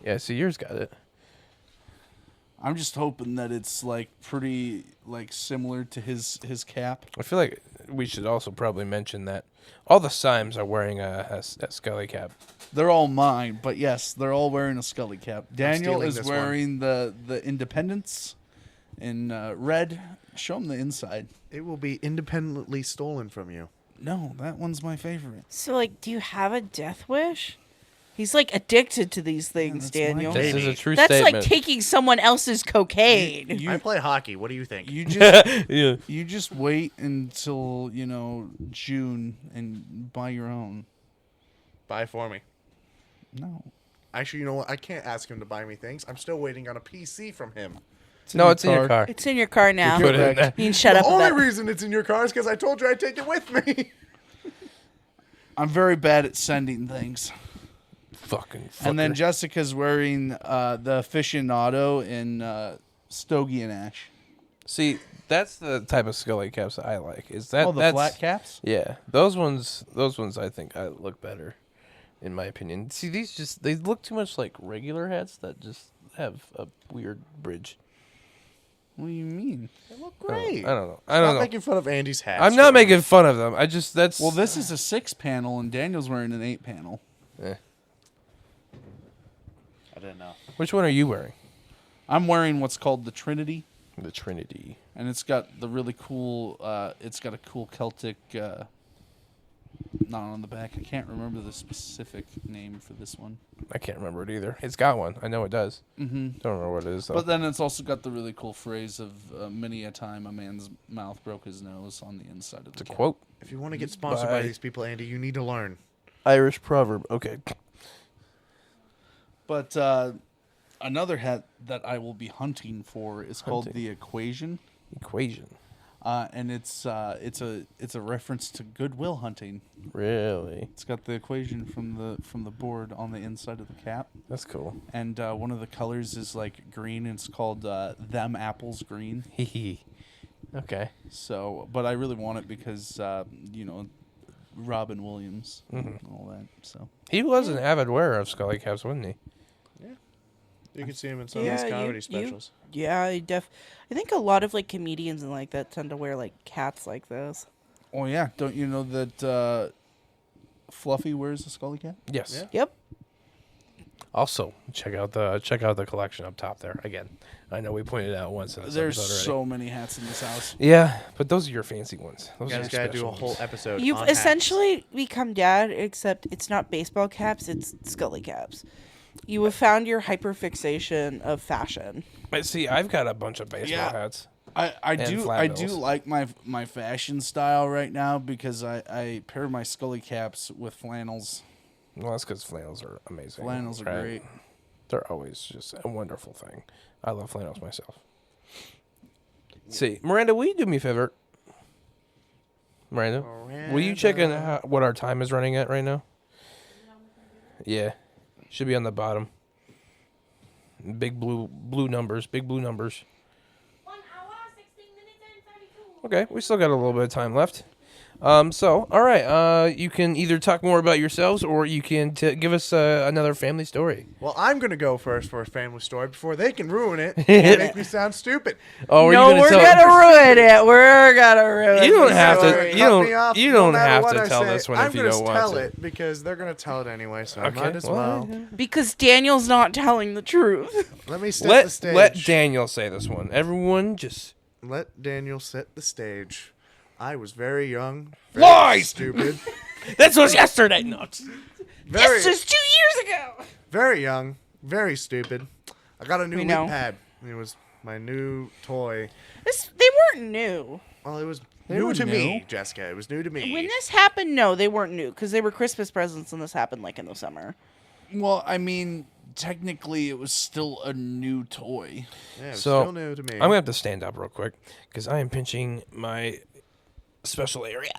Yeah, so yours got it. I'm just hoping that it's pretty similar to his cap. I feel like we should also probably mention that all the Seims are wearing a Scully cap. They're all mine, but yes, they're all wearing a Scully cap. Daniel stealing is this wearing the Independence in red. Show him the inside. It will be independently stolen from you. No, that one's my favorite. So, do you have a death wish? He's, addicted to these things, that's my Daniel. This is a true That's statement. like taking someone else's cocaine. I play hockey. What do you think? You just Yeah. you just wait until June and buy your own. Buy for me. No, Actually, you know what? I can't ask him to buy me things. I'm still waiting on a PC from him. No, it's in your car. It's in your car now. Put it in there. You can shut The up only about it. reason it's in your car is because I told you I'd take it with me. I'm very bad at sending things. Fucking fucker. And then Jessica's wearing the aficionado in Stogie and Ash. See, that's the type of Scully caps that I like. Is that Oh, the that's, flat caps? Yeah, those ones I think I look better, in my opinion. See, they look too much like regular hats that just have a weird bridge. What do you mean? They look great. I don't know. I don't Stop know. making fun of Andy's hats. I'm not making fun of them. That's Well, this is a 6-panel, and Daniel's wearing an 8-panel. Eh. I didn't know. Which one are you wearing? I'm wearing what's called the Trinity, The Trinity. and it's got the really cool. It's got a cool Celtic. Not on the back. I can't remember the specific name for this one. I can't remember it either. It's got one. I know it does. Mm-hmm. Don't remember what it is though. But then it's also got the really cool phrase of many a time a man's mouth broke his nose on the inside of the it's a cap. quote. If you want to get sponsored by these people, Andy, you need to learn. Irish proverb. Okay. But another hat that I will be hunting for is called the Equation. Equation. And it's a reference to Goodwill Hunting. Really? It's got the equation from the board on the inside of the cap, That's cool. and one of the colors is like green, and it's called Them Apples Green. Hee hee. Okay. So, but I really want it because Robin Williams and all that. So He was an avid wearer of Scully caps, wasn't he? You can see him in some Yeah, of these you- comedy you- specials. Yeah, I think a lot of like comedians and like that tend to wear like hats like this. oh yeah, don't you know that Fluffy wears a Scully cap? Yes. Yeah. Yep. Also, check out the collection up top there. Again, I know we pointed it out once in this There's episode already. so many hats in this house. Yeah, but those are your fancy ones. Those You are guys your gotta do special a whole ones. episode. You've on hats. essentially become dad, except it's not baseball caps, it's Scully caps. You have found your hyperfixation of fashion. But see, I've got a bunch of baseball Yeah. hats. I do flat bills. like my fashion style right now because I pair my Scully caps with flannels. Well, that's because flannels are amazing. Flannels are right? great. They're always just a wonderful thing. I love flannels myself. See, Miranda, will you do me a favor? Miranda, will you check in what our time is running at right now? Yeah, should be on the bottom. Big blue numbers. Big blue numbers. 1 hour, 16 minutes, and 32. Okay, we still got a little bit of time left. So, all right, you can either talk more about yourselves or you can give us another family story. Well, I'm gonna go first for a family story before they can ruin it and make me sound stupid. Oh, are No, you we're tell? gonna ruin it. We're gonna ruin it. You don't have to. Sorry, You cut me don't. off You no don't matter have what to I tell say. this one I'm if you gonna don't want tell to. it because they're gonna tell it anyway, so I Okay, might as well. Because Daniel's not telling the truth. Let me set the stage. Let Daniel say this one. Everyone, just Let Daniel set the stage. I was very young, very Lies! stupid, this was yesterday. No, very, This is 2 years ago. very young, very stupid. I got a new We leap know. pad. It was my new toy. They weren't new. Well, it was They new were to me, new? Jessica. It was new to me. When this happened, no, they weren't new because they were Christmas presents, and this happened like in the summer. Well, I mean, technically, it was still a new toy. Yeah, it was So, still new to me. I'm gonna have to stand up real quick because I am pinching my special area.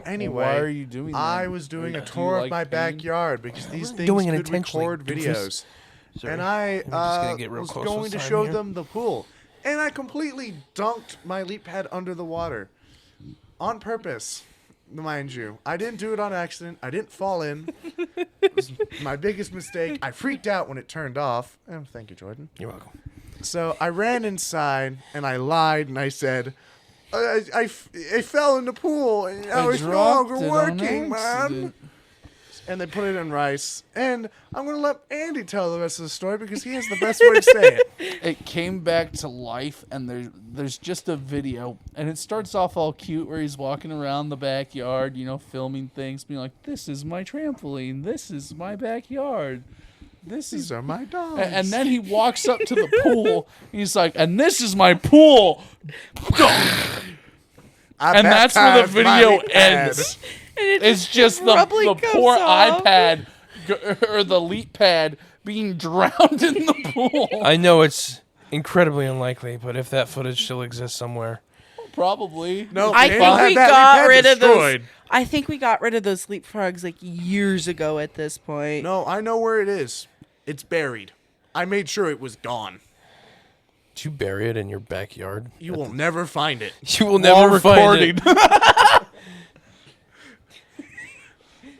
Anyway, Why are you doing that? I was doing a Do you tour of like my pain? backyard because these things doing it could intentionally, record doofus. videos. Sorry. And I just gonna get real was close going this to time show here. them the pool. And I completely dunked my leap pad under the water. On purpose, mind you. I didn't do it on accident. I didn't fall in. It was my biggest mistake. I freaked out when it turned off. Oh, thank you, Jordan. You're welcome. So I ran inside and I lied and I said, I fell in the pool and now it's no dropped longer it on working, man. accident. And they put it in rice. And I'm going to let Andy tell the rest of the story because he has the best way to say it. It came back to life, and there's just a video, and it starts off all cute where he's walking around the backyard, filming things, being like, "This is my trampoline. This is my backyard. This is." These are my dogs. And then he walks up to the pool. And he's like, "And this is my pool." And that's where the baptized my video leap pad. ends. It's just the abruptly poor comes off. iPad or the leap pad being drowned in the pool. I know it's incredibly unlikely, but if that footage still exists somewhere, Probably. No, I they think had we that leap got pad rid of those. destroyed. I think we got rid of those leapfrogs like years ago at this point. No, I know where it is. It's buried. I made sure it was gone. did you bury it in your backyard? You will never find it. You will never find it.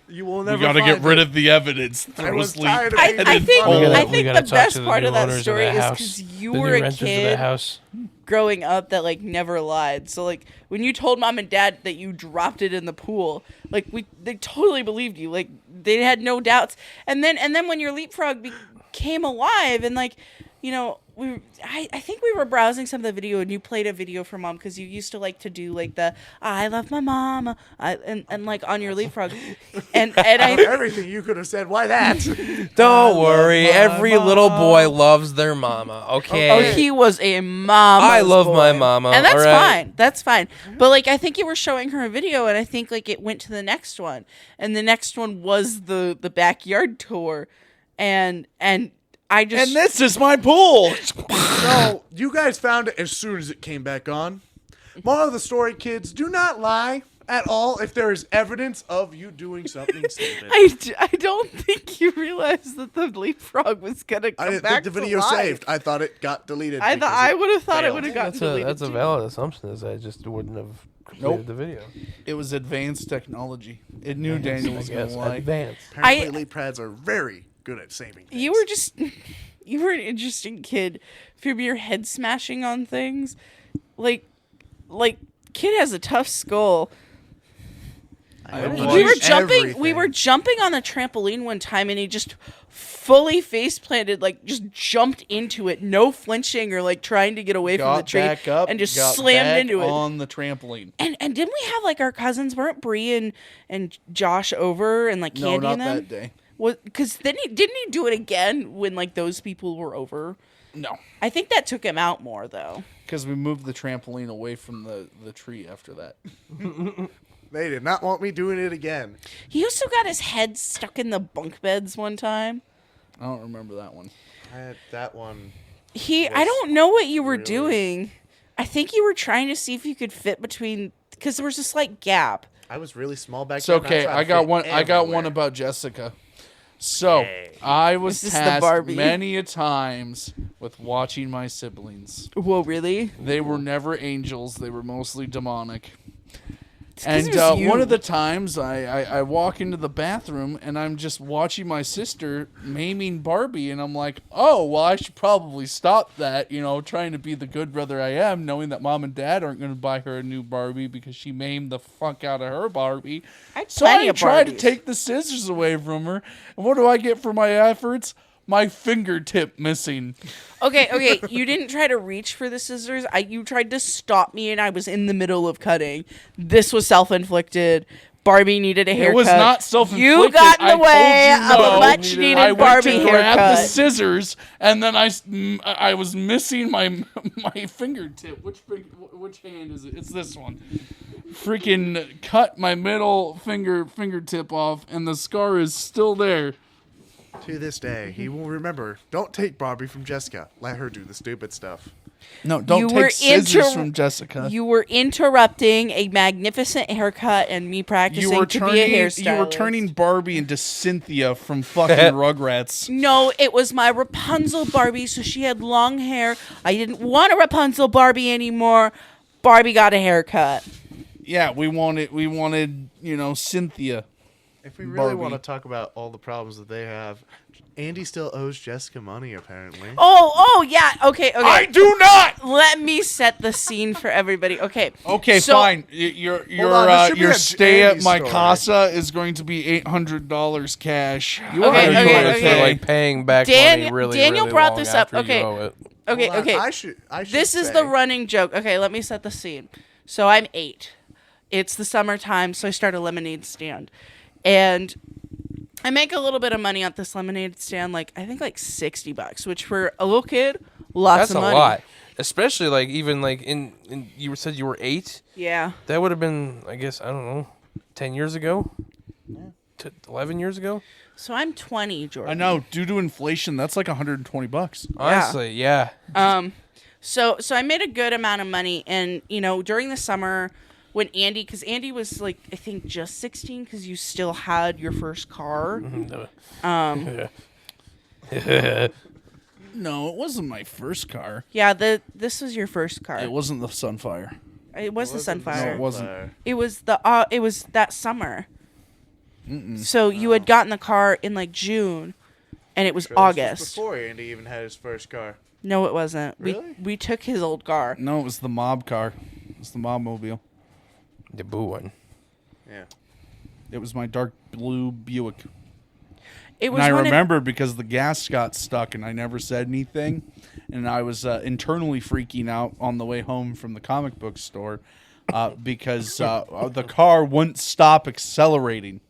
You will We never gotta find get rid it. of the evidence. I Throw was sleep. tired of I, being I in think front of I it. think the best part of that story is because you were a kid growing up that like never lied. So like when you told mom and dad that you dropped it in the pool, like they totally believed you. Like they had no doubts. And then when your leapfrog came alive, and like, you know, I think we were browsing some of the video, and you played a video for Mom because you used to like to do like the I love my mom, and like on your leapfrog, and I Everything you could have said. Why that? Don't worry. Every little boy loves their mama. Okay. oh, he was a mom. I love my mama. And that's all right? fine. That's fine. But like I think you were showing her a video, and I think like it went to the next one. And the next one was the backyard tour. And I just And this is my pool. No, you guys found it as soon as it came back on. Moral of the story, kids, do not lie at all if there is evidence of you doing something stupid. I don't think you realized that the leapfrog was gonna come I didn't back think the to video life. saved. I thought it got deleted. I because would have thought it failed. would have gotten deleted. That's a too. valid assumption. Is I just wouldn't have completed the video. It was advanced technology. It knew Daniel was going Yes, to lie. advanced. Apparently, leap pads are very good at saving things. You were just you were an interesting kid. From your head smashing on things, like kid has a tough skull. I We watched were jumping. everything. We were jumping on the trampoline one time, and he just fully face planted, like just jumped into it, no flinching or like trying to get away from the Got tree, back up and just got slammed back into it. on the trampoline. And didn't we have like our cousins? Weren't Bree and Josh over and like No, Candy not and them? that day. Because then didn't he do it again when like those people were over? No, I think that took him out more though. because we moved the trampoline away from the tree after that. They did not want me doing it again. He also got his head stuck in the bunk beds one time. I don't remember that one. I had that one. I don't know what you were really- doing. I think you were trying to see if you could fit between, because there was a slight gap. I was really small back It's then. okay. tried I to got fit one. I got one everywhere. about Jessica. So I was Is this the tasked Barbie? many a times with watching my siblings. Whoa, really? They were never angels. They were mostly demonic. 'cause And it was you. one of the times I walk into the bathroom and I'm just watching my sister maiming Barbie, and I'm like, oh, well, I should probably stop that, trying to be the good brother I am, knowing that mom and dad aren't going to buy her a new Barbie because she maimed the fuck out of her Barbie. So plenty I of try to Barbies. take the scissors away from her, and what do I get for my efforts? My fingertip missing. Okay. You didn't try to reach for the scissors. You tried to stop me, and I was in the middle of cutting. This was self-inflicted. Barbie needed a haircut. It was not self-inflicted. You got in the way I told you of a no. much-needed I went Barbie to grab the haircut. scissors, and then I was missing my fingertip. Which hand is it? It's this one. Freaking cut my middle fingertip off, and the scar is still there. To this day, he will remember. Don't take Barbie from Jessica. Let her do the stupid stuff. No, don't You take were scissors from Jessica. You were interrupting a magnificent haircut and me practicing to be a hairstylist. You were turning Barbie into Cynthia from fucking Rugrats. No, it was my Rapunzel Barbie, so she had long hair. I didn't want a Rapunzel Barbie anymore. Barbie got a haircut. Yeah, we wanted, Cynthia. If we really Barbie. want to talk about all the problems that they have, Andy still owes Jessica money, apparently. Oh, yeah. Okay. I do not. Let me set the scene for everybody. Okay. Okay, so, fine. Your this should be your a stay Andy at my story. casa is going to be $800 cash. Okay, You want to okay. like paying back money really, Daniel really brought long this up. after Okay. you owe it. Okay. Hold on, Okay. I should This is say- the running joke. Okay, let me set the scene. So I'm 8. It's the summertime, so I start a lemonade stand. And I make a little bit of money at this lemonade stand, I think $60, which for a little kid, lots That's of a money. lot. Especially even in you said you were 8. Yeah. That would have been, I guess, I don't know, 10 years ago? 11 years ago? So I'm 20, Jordan. I know. Due to inflation, that's like $120. Honestly, yeah. So I made a good amount of money, and during the summer when because Andy was I think just 16 because you still had your first car. No, it wasn't my first car. Yeah, this was your first car. It wasn't the Sunfire. It was the Sunfire. No, it wasn't. It was it was that summer. So you had gotten the car in June, and it was Sure, this was August. before Andy even had his first car. No, it wasn't. Really? We took his old car. No, it was the mob car. It was the mob mobile. The boo one. Yeah. It was my dark blue Buick. It was And I one of- remember because the gas got stuck and I never said anything. And I was internally freaking out on the way home from the comic book store because the car wouldn't stop accelerating.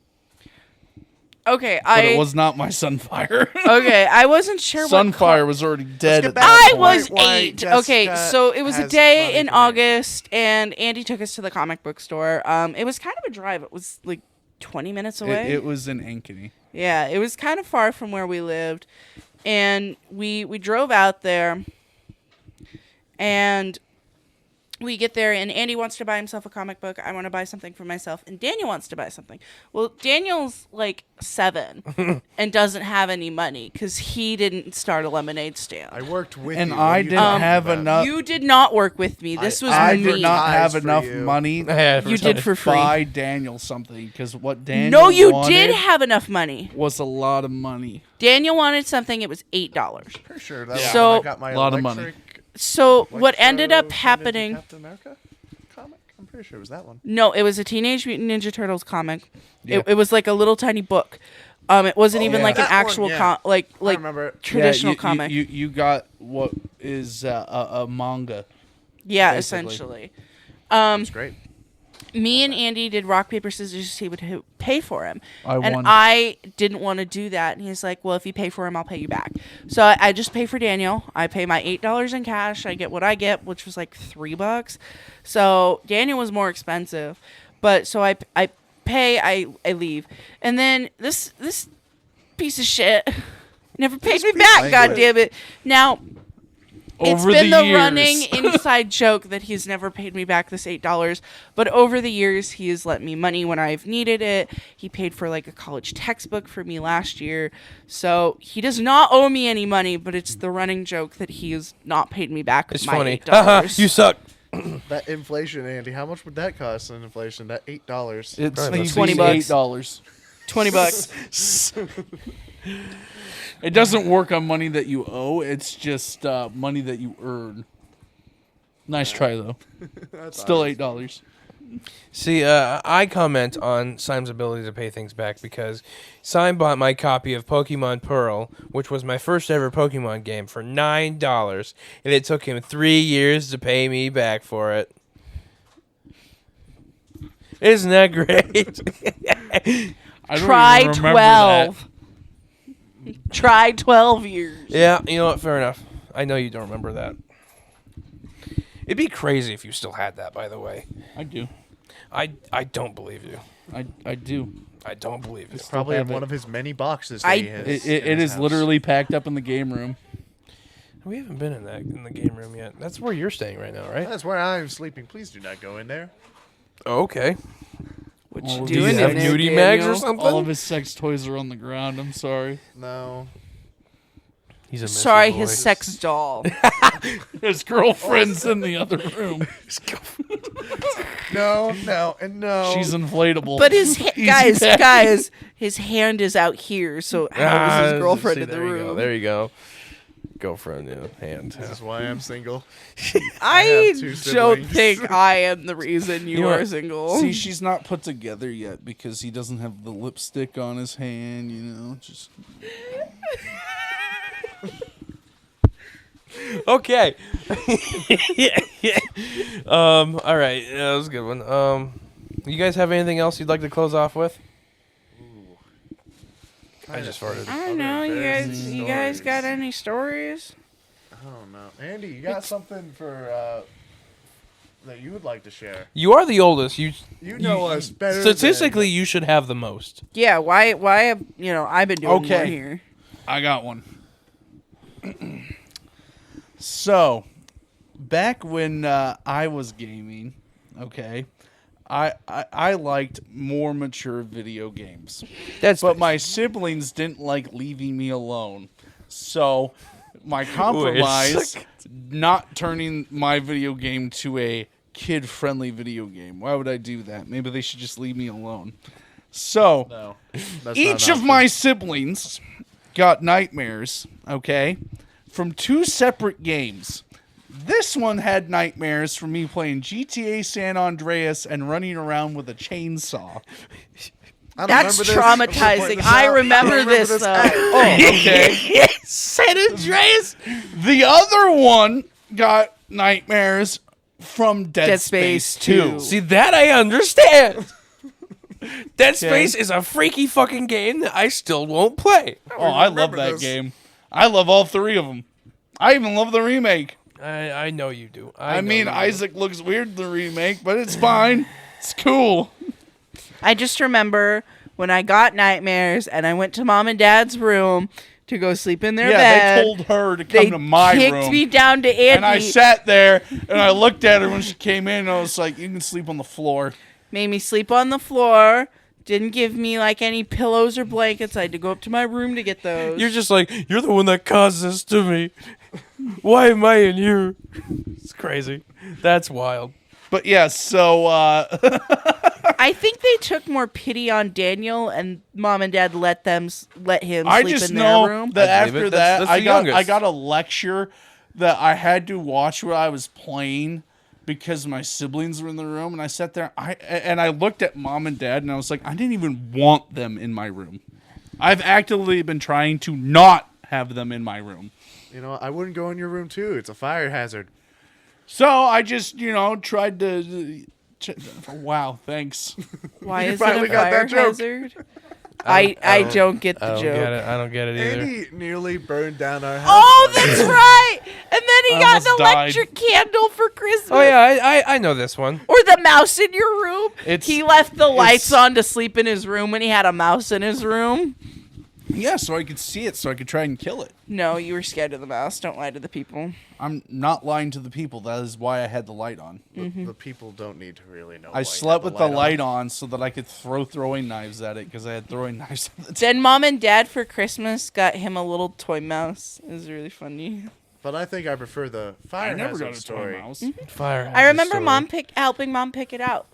Okay, But it was not my Sunfire. Okay, I wasn't sure what Sunfire was already dead. get At back that I to point. was why 8. Jessica Okay, so it was a has day money in for me. August, and Andy took us to the comic book store. It was kind of a drive. It was like 20 minutes away. It was in Ankeny. Yeah, it was kind of far from where we lived, and we drove out there, and we get there, and Andy wants to buy himself a comic book. I want to buy something for myself, and Daniel wants to buy something. Well, Daniel's like 7 and doesn't have any money because he didn't start a lemonade stand. I worked with And you. I What are you didn't talking have about? enough. You did not work with me. This was I me. did not have Ties for enough you. money. You did for free. Buy Daniel something because what Daniel No, you wanted did have enough money. was a lot of money. Daniel wanted something. It was $8. Pretty sure that So- was when I got my A lot of money. electric So what Electro ended up Ninja happening? Captain America comic? I'm pretty sure it was that one. No, it was a Teenage Mutant Ninja Turtles comic. Yeah. It was like a little tiny book. It wasn't even yeah. like an That one, actual yeah. like I remember it. traditional Yeah, comic. You got what is a manga. Yeah, basically. essentially. It's great. Me and Andy did rock paper scissors to see who pay for him, I and won. I didn't want to do that. And he's like, "Well, if you pay for him, I'll pay you back." So I just pay for Daniel. I pay my $8 in cash. I get what I get, which was like $3. So Daniel was more expensive, but so I pay. I leave, and then this piece of shit never paid me back. God damn it! Now. It's Over been the the years. running inside joke that he's never paid me back this $8. But over the years, he has lent me money when I've needed it. He paid for like a college textbook for me last year. So he does not owe me any money, but it's the running joke that he has not paid me back It's my funny. $8. You suck. That inflation, Andy. How much would that cost in inflation? That $8. It's Probably easy $20. $8. $20. It doesn't work on money that you owe. It's just money that you earn. Nice try though. Still $8. See, I comment on Seim's ability to pay things back because Seim bought my copy of Pokemon Pearl, which was my first ever Pokemon game, for $9, and it took him 3 years to pay me back for it. Isn't that great? I don't Try even remember 12. Try 12 years. Yeah, you know what? Fair enough. I know you don't remember that. It'd be crazy if you still had that, by the way. that. I do. I don't believe you. I do. I don't believe you. It's probably in have one it. of his many boxes. I- That he has It in his is house. literally packed up in the game room. We haven't been in the game room yet. That's where you're staying right now, right? That's where I'm sleeping. Please do not go in there. Oh, okay. What All you of Do you doing these have in there, nudie mags or Daniel? something? All of his sex toys are on the ground. I'm sorry. No. He's a messy Sorry, boy. his sex doll. His girlfriend's in the other room. No, and no. She's inflatable. But his Easy guys, his hand is out here. So how is his girlfriend see, in the there you go, room? There you go. Girlfriend, hand. This is why I'm single. I have two don't siblings. think I am the reason you You are are- single. See, she's not put together yet because he doesn't have the lipstick on his hand, you know. Just Okay. yeah. All right. Yeah, that was a good one. You guys have anything else you'd like to close off with? I just farted. I don't know. You guys got any stories? I don't know. Andy, you got something for that you would like to share? You are the oldest. You know us better. Statistically, you should have the most. Yeah. Why have I've been doing more Okay. here. I got one. So, back when I was gaming, okay, I liked more mature video games. But my siblings didn't like leaving me alone. So, my compromise, not turning my video game to a kid-friendly video game. Why would I do that? Maybe they should just leave me alone. So, No. That's not each an of my siblings got nightmares, okay, from 2 separate games. This one had nightmares from me playing GTA San Andreas and running around with a chainsaw. I don't That's remember this. I'm traumatizing. gonna point this I out. remember don't this, this though. at all. Okay. San Andreas. The other one got nightmares from Dead, Dead Space Space 2. 2. See, that I understand. Dead Space is a freaky fucking game that I still won't play. Oh, I love that game. I love all three of them. I even love the remake. I know you do. I know mean, you do. Isaac looks weird in the remake, but it's fine. It's cool. I just remember when I got nightmares and I went to mom and dad's room to go sleep in their Yeah, bed. they told her to come They to my kicked room. me down to Andy. And I sat there and I looked at her when she came in and I was like, you can sleep on the floor. Made me sleep on the floor. Didn't give me like any pillows or blankets. I had to go up to my room to get those. You're just like, you're the one that caused this to me. Why am I in here? It's crazy. That's wild. But yeah, so I think they took more pity on Daniel, and mom and dad let him I sleep just in know their room. that I believe after it. that, That's I the got youngest. I got a lecture that I had to watch what I was playing because my siblings were in the room, and I sat there. I looked at mom and dad, and I was like, I didn't even want them in my room. I've actively been trying to not have them in my room. You know, I wouldn't go in your room too. It's a fire hazard. So I just, tried to. Wow, thanks. Why You is it finally a got fire that joke. hazard? I don't get the I don't joke. get it. I don't get it either. Andy nearly burned down our house. Oh, that's right. And then he I got an almost died. electric candle for Christmas. Oh yeah, I know this one. Or the mouse in your room. It's- He left the lights it's- on to sleep in his room when he had a mouse in his room. Yeah, so I could see it, so I could try and kill it. No, you were scared of the mouse. Don't lie to the people. I'm not lying to the people. That is why I had the light on. The people don't need to really know. I slept with the light on so that I could throw throwing knives at it because I had throwing knives at the time. Then mom and dad for Christmas got him a little toy mouse. It was really funny. But I think I prefer the fire I never hazard got a story. toy mouse. Fire. I remember story. helping mom pick it out.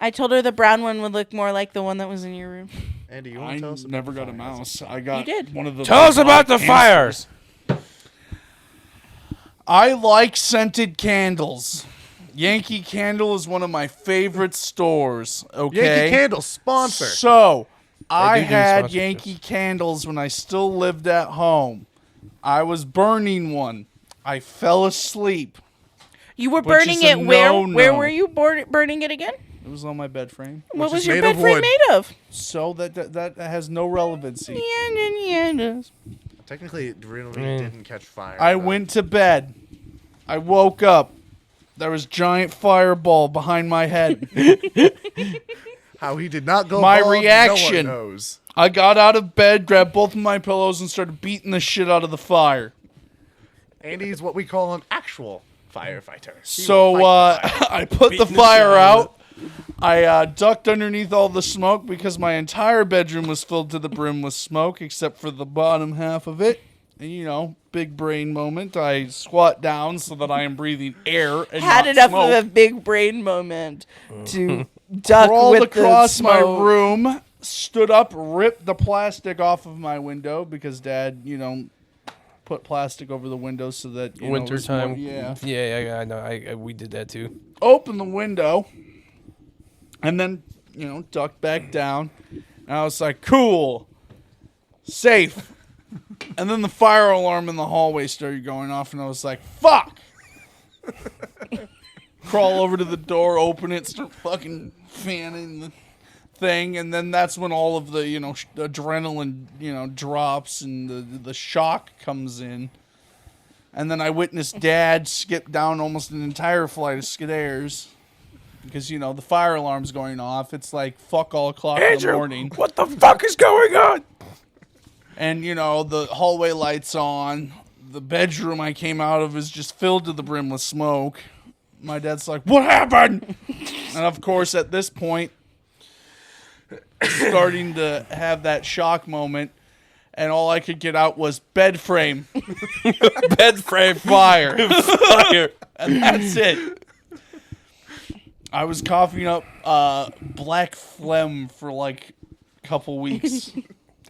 I told her the brown one would look more like the one that was in your room. Andy, you want I to tell us? About never the got a fire mouse. hazard? I got You did. one of the. Tell us about the fires. I like scented candles. Yankee Candle is one of my favorite stores. Okay. Yankee Candle sponsor. So, I do had sponsorships. Yankee Candles when I still lived at home. I was burning one. I fell asleep. You were Which burning is a it where? no-no. Where were you burning it again? It was on my bed frame. What is was your made bed of frame wood. made of? So that has no relevancy. Technically, it really Mm. didn't catch fire. I but went to bed. I woke up. There was giant fireball behind my head. How he did not go. My bald, reaction. No one knows. I got out of bed, grabbed both of my pillows, and started beating the shit out of the fire. Andy's what we call an actual firefighter. He will So fight the fire. I put the fire out. I ducked underneath all the smoke because my entire bedroom was filled to the brim with smoke, except for the bottom half of it. And big brain moment. I squat down so that I am breathing air and Had not enough smoke. of a big brain moment to duck Crawled with across the my smoke. room, stood up, ripped the plastic off of my window because Dad, put plastic over the window so that it was Winter time. more- yeah. Yeah, I know. We did that too. Opened the window, and then ducked back down. And I was like, "Cool, safe." And then the fire alarm in the hallway started going off, and I was like, "Fuck!" Crawl over to the door, open it, start fucking fanning the thing, and then that's when all of the adrenaline drops and the shock comes in. And then I witnessed Dad skip down almost an entire flight of stairs because the fire alarm's going off. It's like fuck all o'clock in the morning, What the fuck is going on? and the hallway lights on. The bedroom I came out of is just filled to the brim with smoke. My dad's like, "What happened?" And of course, at this point, starting to have that shock moment, and all I could get out was bed frame, Bed frame fire, fire. and that's it. I was coughing up black phlegm for like a couple weeks.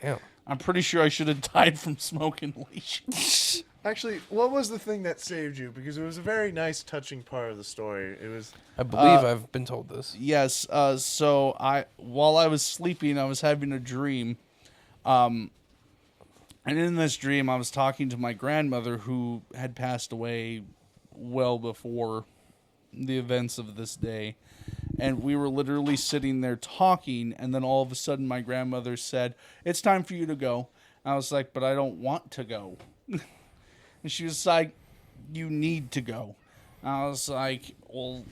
Damn. I'm pretty sure I should have died from smoke inhalation. Actually, what was the thing that saved you? Because it was a very nice, touching part of the story. It was. I believe I've been told this. Yes. So while I was sleeping, I was having a dream. And in this dream, I was talking to my grandmother, who had passed away well before the events of this day. And we were literally sitting there talking, and then all of a sudden my grandmother said, "It's time for you to go." I was like, "But I don't want to go." And she was like, "You need to go." I was like, "Well,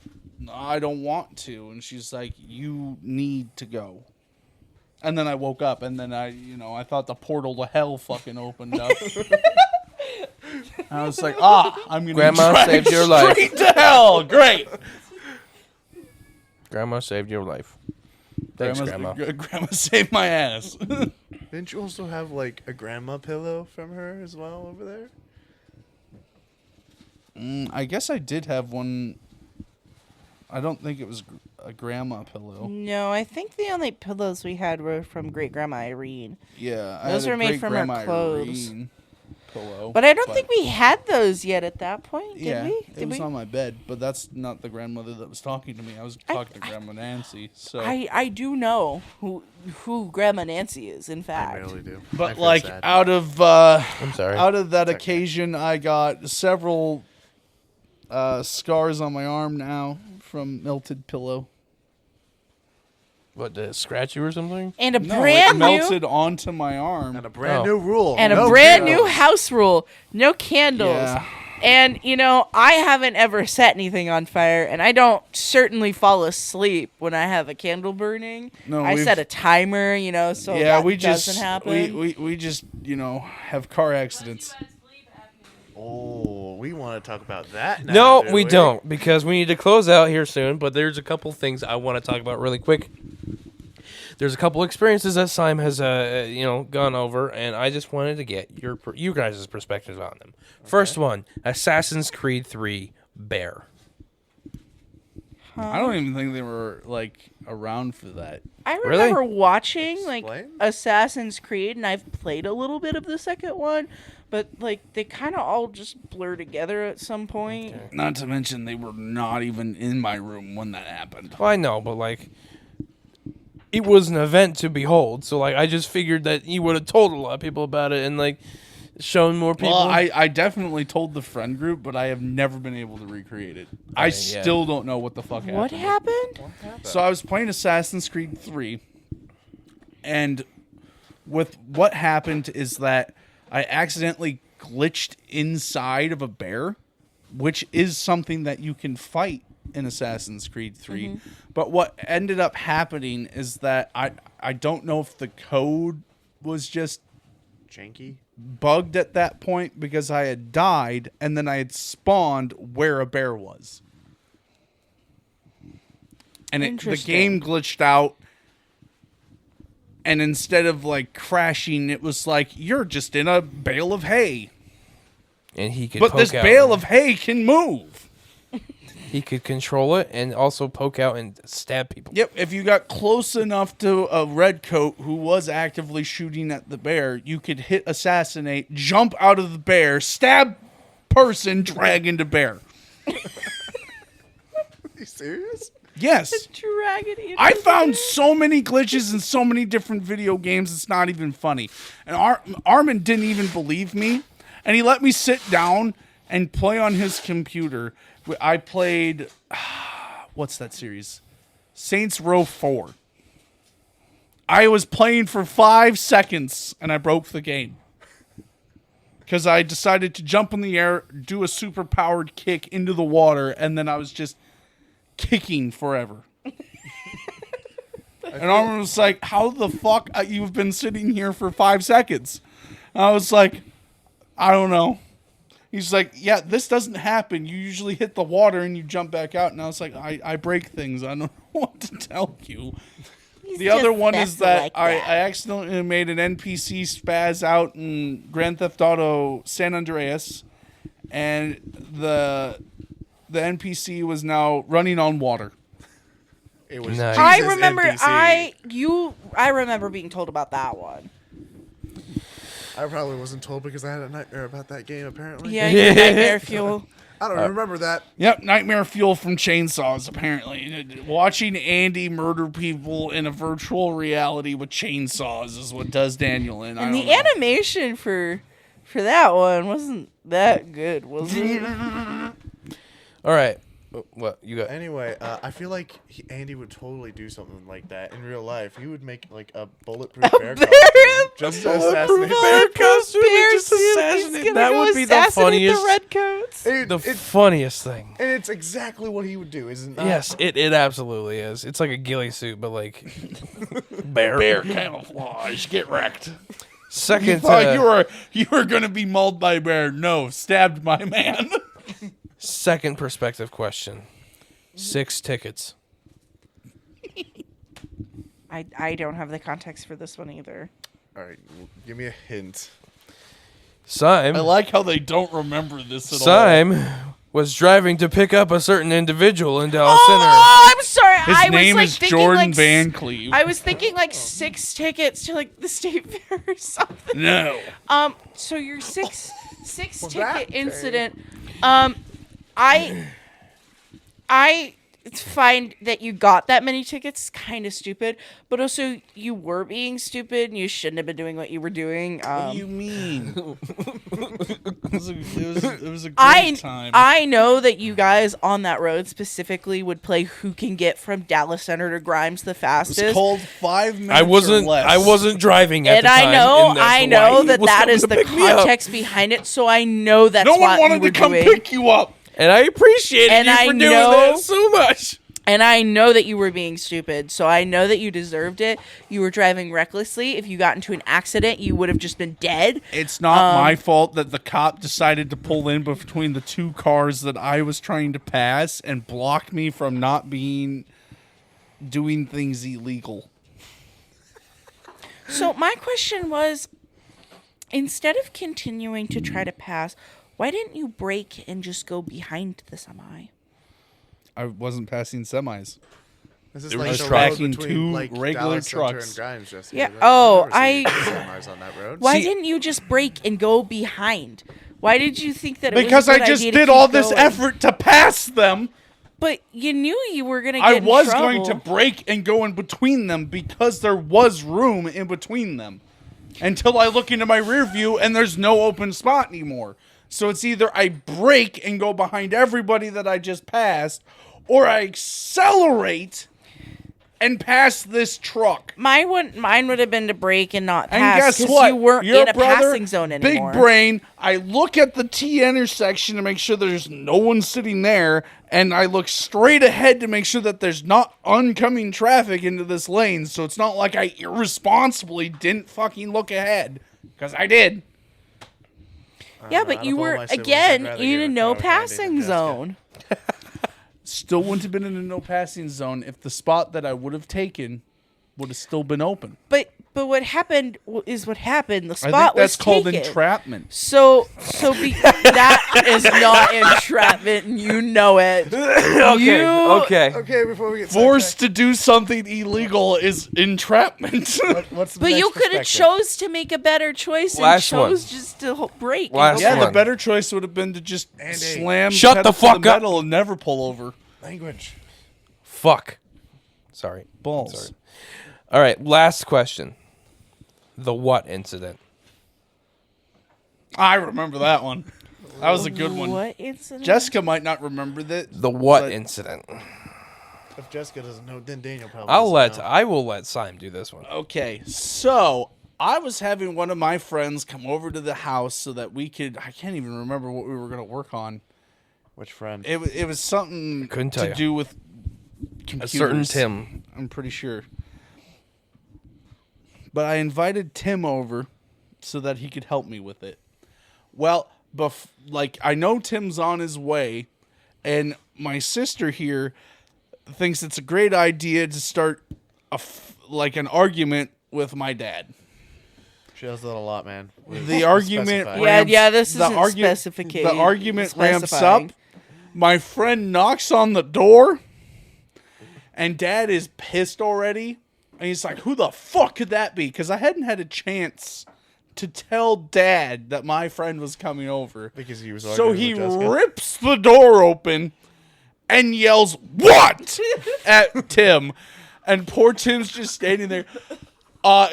I don't want to." And she's like, "You need to go." And then I woke up, and then I thought the portal to hell fucking opened up. I was like, I'm gonna Grandma saved your life. Straight to hell. Great. Grandma saved your life. Thanks, Grandma. Grandma saved my ass. Didn't you also have like a grandma pillow from her as well over there? I guess I did have one. I don't think it was a grandma pillow. No, I think the only pillows we had were from Great Grandma Irene. Yeah, Those were made from her great-grandma clothes. Irene pillow. But I don't think we had those yet at that point, did we? It was on my bed, but that's not the grandmother that was talking to me. I was talking to Grandma Nancy. So I do know who Grandma Nancy is, in I fact. really do. I But feel like sad. I'm sorry. out of that It's okay. occasion, I got several scars on my arm now from melted pillow. What, did it scratch you or something? And a No, it brand melted new onto my arm. And a brand Oh. new rule. and No a brand new candles. house rule. No candles. Yeah. And I haven't ever set anything on fire, and I don't certainly fall asleep when I have a candle burning. No, I we've- set a timer, so that we doesn't just happen. we just have car accidents. Oh, we want to talk about that now. No, do we don't, because we need to close out here soon. But there's a couple things I want to talk about really quick. There's a couple experiences that Seim has, gone over, and I just wanted to get you guys' perspectives on them. First one, Assassin's Creed 3 Bear. I don't even think they were around for that. I Really? remember watching Explain? Assassin's Creed, and I've played a little bit of the second one, but they kind of all just blur together at some point. Okay. Not to mention they were not even in my room when that happened. Well, I know, but it was an event to behold. So I just figured that you would have told a lot of people about it and shown more people. Well, I definitely told the friend group, but I have never been able to recreate it. I yeah. still don't know what the fuck happened. What happened? So I was playing Assassin's Creed 3, and with what happened is that I accidentally glitched inside of a bear, which is something that you can fight in Assassin's Creed 3. But what ended up happening is that I don't know if the code was just Janky. bugged at that point because I had died and then I had spawned where a bear was. And the Interesting. game glitched out. And instead of crashing, it was you're just in a bale of hay. and he could But poke this out bale and of hay can move. he could control it and also poke out and stab people. Yep, if you got close enough to a redcoat who was actively shooting at the bear, you could hit assassinate, jump out of the bear, stab person, drag into bear. Are you serious? Yes. Dragon. I found so many glitches in so many different video games, it's not even funny. And Armin didn't even believe me, and he let me sit down and play on his computer. I played, what's that series? Saints Row 4. I was playing for 5 seconds, and I broke the game. Because I decided to jump in the air, do a super-powered kick into the water, and then I was just kicking forever. And Armin was like, how the fuck you've been sitting here for 5 seconds? And I was like, I don't know. He's like, yeah, this doesn't happen. You usually hit the water and you jump back out. And I was like, I break things. I don't know what to tell you. The other one is that I accidentally made an NPC spaz out in Grand Theft Auto San Andreas. And the NPC was now running on water. It was. Nice. I Jesus remember NPC. I remember being told about that one. I probably wasn't told because I had a nightmare about that game, apparently. Yeah, your nightmare fuel. I don't remember that. Yep, nightmare fuel from chainsaws, apparently. Watching Andy murder people in a virtual reality with chainsaws is what does Daniel in. And the animation for that one wasn't that good, was it? All right. What you got? Anyway, I feel like Andy would totally do something like that in real life. He would make like a bulletproof bear costume just to assassinate Bear costume and just He's assassinate. gonna That go would be the assassinate funniest. The redcoats. The funniest thing. And it's exactly what he would do, isn't it? Yes, it absolutely is. It's like a ghillie suit, but like bear camouflage. Get wrecked. Second, You were going to be mauled by a bear. No, stabbed by a man. second perspective question. 6 tickets. I don't have the context for this one either. All right, give me a hint. Seim. I like how they don't remember this at all. Seim was driving to pick up a certain individual in Dallas Oh, I'm sorry. His I name was like is thinking Jordan like Van Cleve. I was thinking like 6 tickets to like the state fair or something. No. So your six that ticket thing? incident. I find that you got that many tickets kind of stupid, but also you were being stupid and you shouldn't have been doing what you were doing. What do you mean? it was a great time. I know that you guys on that road specifically would play who can get from Dallas Center to Grimes the fastest. It's called 5 minutes I wasn't. or less. I wasn't driving at And the time. I and know that's why that he is was the able to pick me up. context behind it. So I know that's No one what you wanted were to come doing. pick you up. And I appreciated And you I for doing know- that so much. And I know that you were being stupid, so I know that you deserved it. You were driving recklessly. If you got into an accident, you would have just been dead. It's not my fault that the cop decided to pull in between the 2 cars that I was trying to pass and block me from not doing things illegal. So my question was, instead of continuing to try to pass, why didn't you brake and just go behind the semi? I wasn't passing semis. This is They were like just the road tracking between, 2 like, regular Dallas Center trucks. and Grimes, Jessica. Yeah, I've oh, never seen semis on that road. Why didn't you just brake and go behind? Why did you think that it Because was a I good just idea to did keep all this going? effort to pass them. But you knew you were going to get I in was trouble. going to brake and go in between them because there was room in between them. Until I look into my rear view and there's no open spot anymore. So it's either I brake and go behind everybody that I just passed, or I accelerate and pass this truck. Mine would have been to brake and not And pass. guess 'cause what? You weren't Your in a brother, passing zone anymore. Big brain. I look at the T intersection to make sure there's no one sitting there, and I look straight ahead to make sure that there's not oncoming traffic into this lane. So it's not like I irresponsibly didn't fucking look ahead, because I did. Yeah, Out but of you all were my siblings, again I'd rather in get a in no front of Andy than passing Jessica. zone. Still wouldn't have been in a no passing zone if the spot that I would have taken would have still been open. But what happened is what happened. The I spot think that's was called taken. entrapment. That is not entrapment, and you know it. Okay. Okay, before we get Forced to do something illegal is entrapment. sidetracked, what's the But next you could have perspective? chose to make a better choice and Last one. chose just to break. Last Yeah, the one. better choice would have been to just Andy. slam Shut pedal the to fuck up. metal and never pull over. Language. Fuck. Sorry. Balls. Sorry. All right. Last question. The what incident? I remember that one. That was a good one. What incident? Jessica might not remember that. The what But- incident? If Jessica doesn't know, then Daniel probably doesn't know. I will let Seim do this one. Okay, so I was having one of my friends come over to the house so that we could. I can't even remember what we were going to work on. Which friend? It was something Couldn't tell to you. do with A computers. certain Tim. I'm pretty sure. But I invited Tim over so that he could help me with it. Well, I know Tim's on his way, and my sister here thinks it's a great idea to start an argument with my dad. She does that a lot, man. The argument Specify. Yeah, this isn't the specification. The argument ramps up. specifying. My friend knocks on the door, and Dad is pissed already. And he's like, who the fuck could that be? Because I hadn't had a chance to tell Dad that my friend was coming over. Because he was So arguing he with Jessica. rips the door open and yells, "What?" at Tim. And poor Tim's just standing there.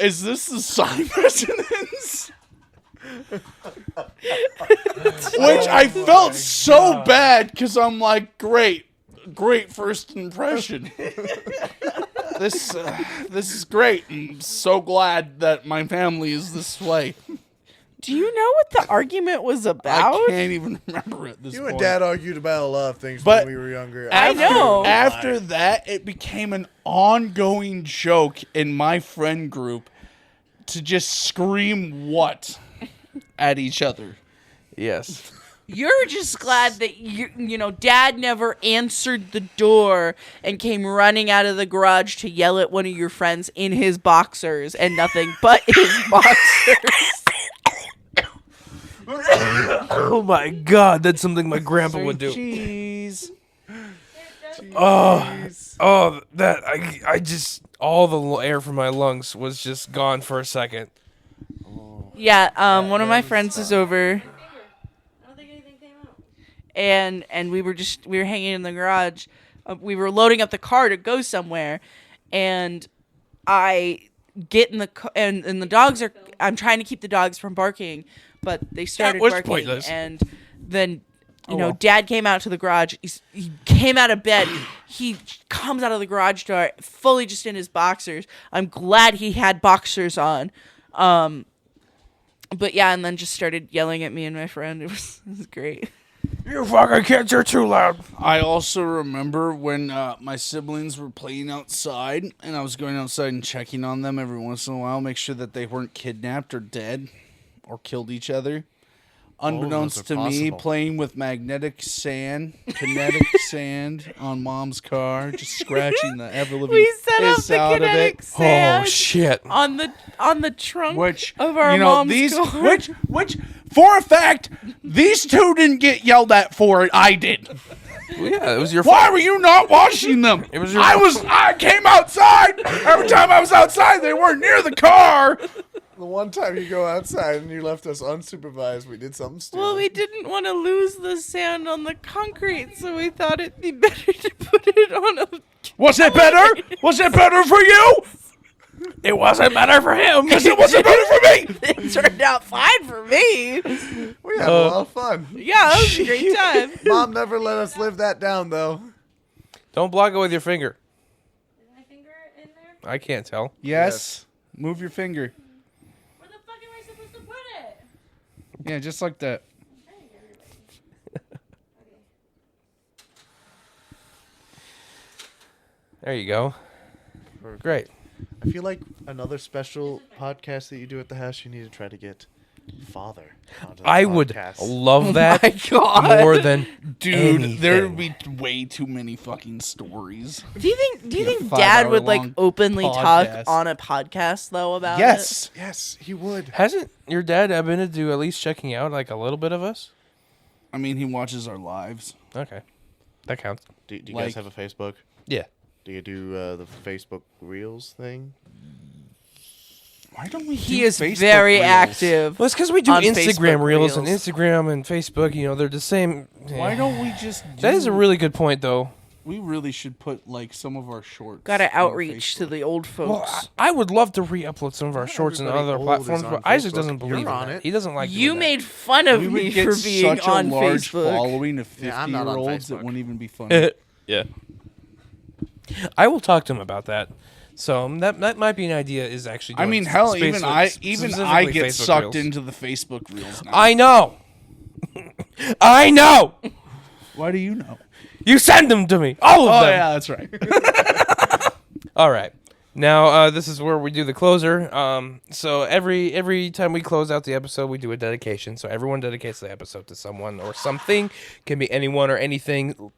Is this the Seim residence? Which I felt so bad because I'm like, great first impression. This is great. I'm so glad that my family is this way. Do you know what the argument was about? I can't even remember at this You point. and Dad argued about a lot of things But when we were younger. I know. After that, it became an ongoing joke in my friend group to just scream "what" at each other. Yes. You're just glad that you know Dad never answered the door and came running out of the garage to yell at one of your friends in his boxers and nothing but his boxers. Oh my God, that's something my grandpa would do. Cheese. That I just all the air from my lungs was just gone for a second. Yeah, one of my friends is over, I don't think anything came out. and we were hanging in the garage. We were loading up the car to go somewhere, and I get in the car, and the dogs are. I'm trying to keep the dogs from barking, but they started was barking, pointless. and then. Dad came out to the garage. He came out of bed. He comes out of the garage door fully just in his boxers. I'm glad he had boxers on. But yeah, and then just started yelling at me and my friend. It was great. You fucking kids are too loud. I also remember when my siblings were playing outside, and I was going outside and checking on them every once in a while, make sure that they weren't kidnapped or dead or killed each other. Unbeknownst those to are me, possible. playing with kinetic sand on Mom's car, just scratching the ever-living We set up piss the out of kinetic it. sand Oh shit. on the trunk Which of our mom's car. which for a fact, these two didn't get yelled at for it. I did. Well, yeah, it was your Why were you not washing them? It was your I came outside. Every time I was outside, they weren't near the car. The one time you go outside and you left us unsupervised, we did something stupid. Well, we didn't want to lose the sand on the concrete, so we thought it'd be better to put it on a. Was it better? Was it better for you? It wasn't better for him. Because it wasn't better for me. It turned out fine for me. We had a lot of fun. Yeah, that was a great time. Mom never let us live that down, though. Don't block it with your finger. Is my finger in there? I can't tell. Yes. Move your finger. Where the fuck am I supposed to put it? Yeah, just like that. There you go. Great. I feel like another special podcast that you do at the house, you need to try to get Father onto the I would podcast. love that my God. more than Dude, there would anything. be way too many fucking stories. Do you think 5 Dad hour would like long openly podcast. talk on a podcast though about Yes. Yes, he would. Hasn't your dad been to do at least checking out like a little bit of us? I mean, he watches our lives. Okay, that counts. Do you Like- guys have a Facebook? Yeah. Do you do the Facebook Reels thing? Why don't we He do is Facebook very Reels? active. Well, it's because we do On Instagram Facebook reels and Reels. Instagram and Facebook. You know, they're the same. Why don't we just do... That is a really good point, though. We really should put, like, some of our shorts. Got to on outreach to Facebook. the old Well, folks. I would love to re-upload some of our shorts and everybody other old platforms, is but on Isaac Facebook. doesn't believe You're on in it. it. He doesn't like You doing made fun of We me would get for being such on a large Facebook. following of Yeah, I'm not on 50-year-olds that Facebook. wouldn't even be funny. that. Yeah. I will talk to him about that. So that might be an idea. Is actually. I doing mean, hell, space- even I specifically get Facebook sucked Reels. into the Facebook Reels now. I know. I know. Why do you know? You send them to me. All of Oh, them. yeah, that's right. All right. Now this is where we do the closer. So every time we close out the episode, we do a dedication. So everyone dedicates the episode to someone or something. Can be anyone or anything.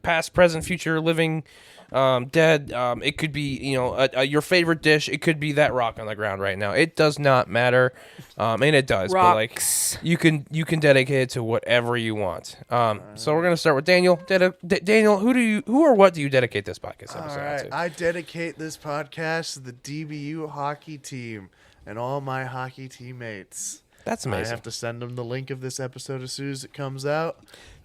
Past, present, future, living, dead. It could be your favorite dish. It could be that rock on the ground right now. It does not matter, and it does. Rocks. But like you can dedicate it to whatever you want. So we're gonna start with Daniel. Daniel, who or what do you dedicate this podcast All episode right, to? I dedicate this podcast to the DBU hockey team. and all my hockey teammates. That's I amazing. have to send them the link of this episode as soon as it comes out.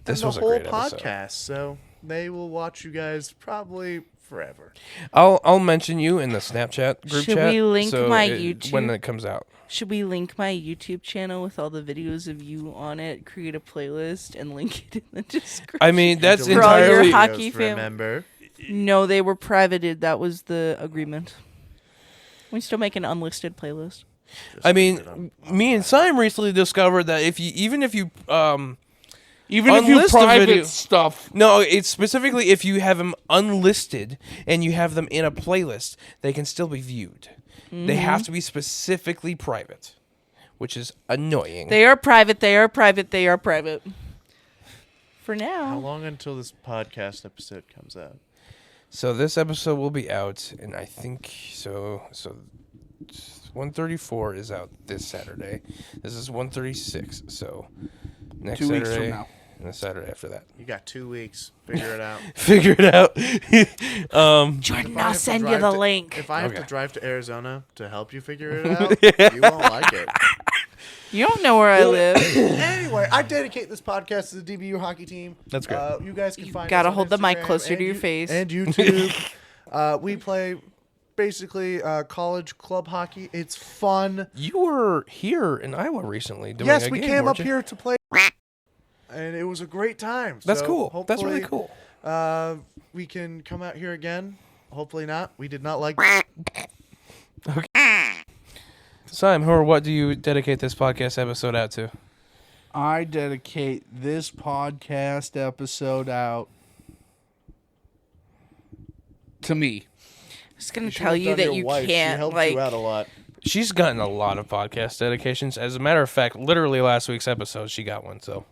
This and was the a whole great episode. podcast, so they will watch you guys probably forever. I'll mention you in the Snapchat group Should chat. we link so my when YouTube? it comes out? Should we link my YouTube channel with all the videos of you on it, create a playlist, and link it in the description? I mean, that's Delete For all your entirely. hockey videos, fam- Remember? No, they were privated. That was the agreement. We still make an unlisted playlist. I mean, me and Seim recently discovered that Even if you Unlist the private video- stuff, no, it's specifically if you have them unlisted and you have them in a playlist, they can still be viewed. They have to be specifically private, which is annoying. They are private. They are private. They are private. For How now. long until this podcast episode comes out? So this episode will be out, and I think so. 134 is out this Saturday. This is 136. So next 2 weeks Saturday from now. and the Saturday after that. You got 2 weeks. Figure it out. Figure it out. Jordan, If I I'll have to send you drive the to- link. If I have Okay. to drive to Arizona to help you figure it out, you won't like it. You don't know where I live. Anyway, I dedicate this podcast to the DBU hockey team. That's great. You guys can find gotta us on hold the mic Instagram closer to and your face. And YouTube. We play basically college club hockey. It's fun. You were here in Iowa recently doing Yes, a we game, came weren't up you? here to play, and it was a great time. That's So cool. That's really hopefully, cool. We can come out here again. Hopefully not. We did not like. Seim, who or what do you dedicate this podcast episode out to? I dedicate this podcast episode out to me. I'm just gonna tell you that you She can't helped like. you out a lot. She's gotten a lot of podcast dedications. As a matter of fact, literally last week's episode, she got one. So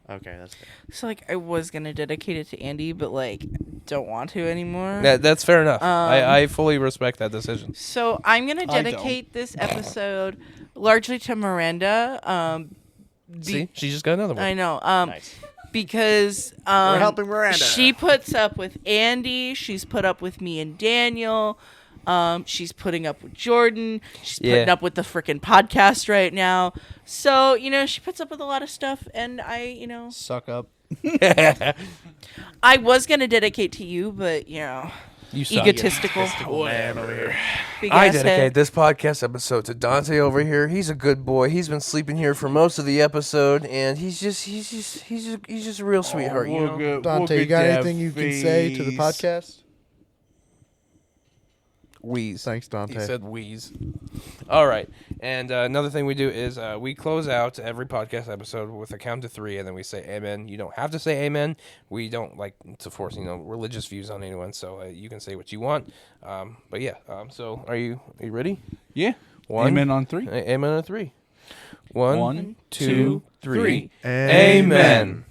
Okay, that's good. So like, I was gonna dedicate it to Andy, but like, don't want to anymore. that's fair enough. I fully respect that decision. So I'm gonna don't. dedicate this episode largely to Miranda. See, she just got another one. I know. Nice. Because We're helping Miranda. She puts up with Andy. She's put up with me and Daniel. She's putting up with Jordan. She's putting Yeah. up with the freaking podcast right now. So, she puts up with a lot of stuff. And I Suck up. I was going to dedicate to you, but, You suck. egotistical. Man over here. Big I ass dedicate head. this podcast episode to Dante over here. He's a good boy. He's been sleeping here for most of the episode, and he's just a real sweetheart. you know? Dante, you got anything you can say to the podcast? Wheeze. Thanks, Dante. He said wheeze. All right. And another thing we do is we close out every podcast episode with a count to 3, and then we say amen. You don't have to say amen. We don't like to force religious views on anyone, so you can say what you want. But yeah. So are you ready? Yeah. One. Amen on 3. Amen on 3. One, One, two, two, three. Amen. Amen.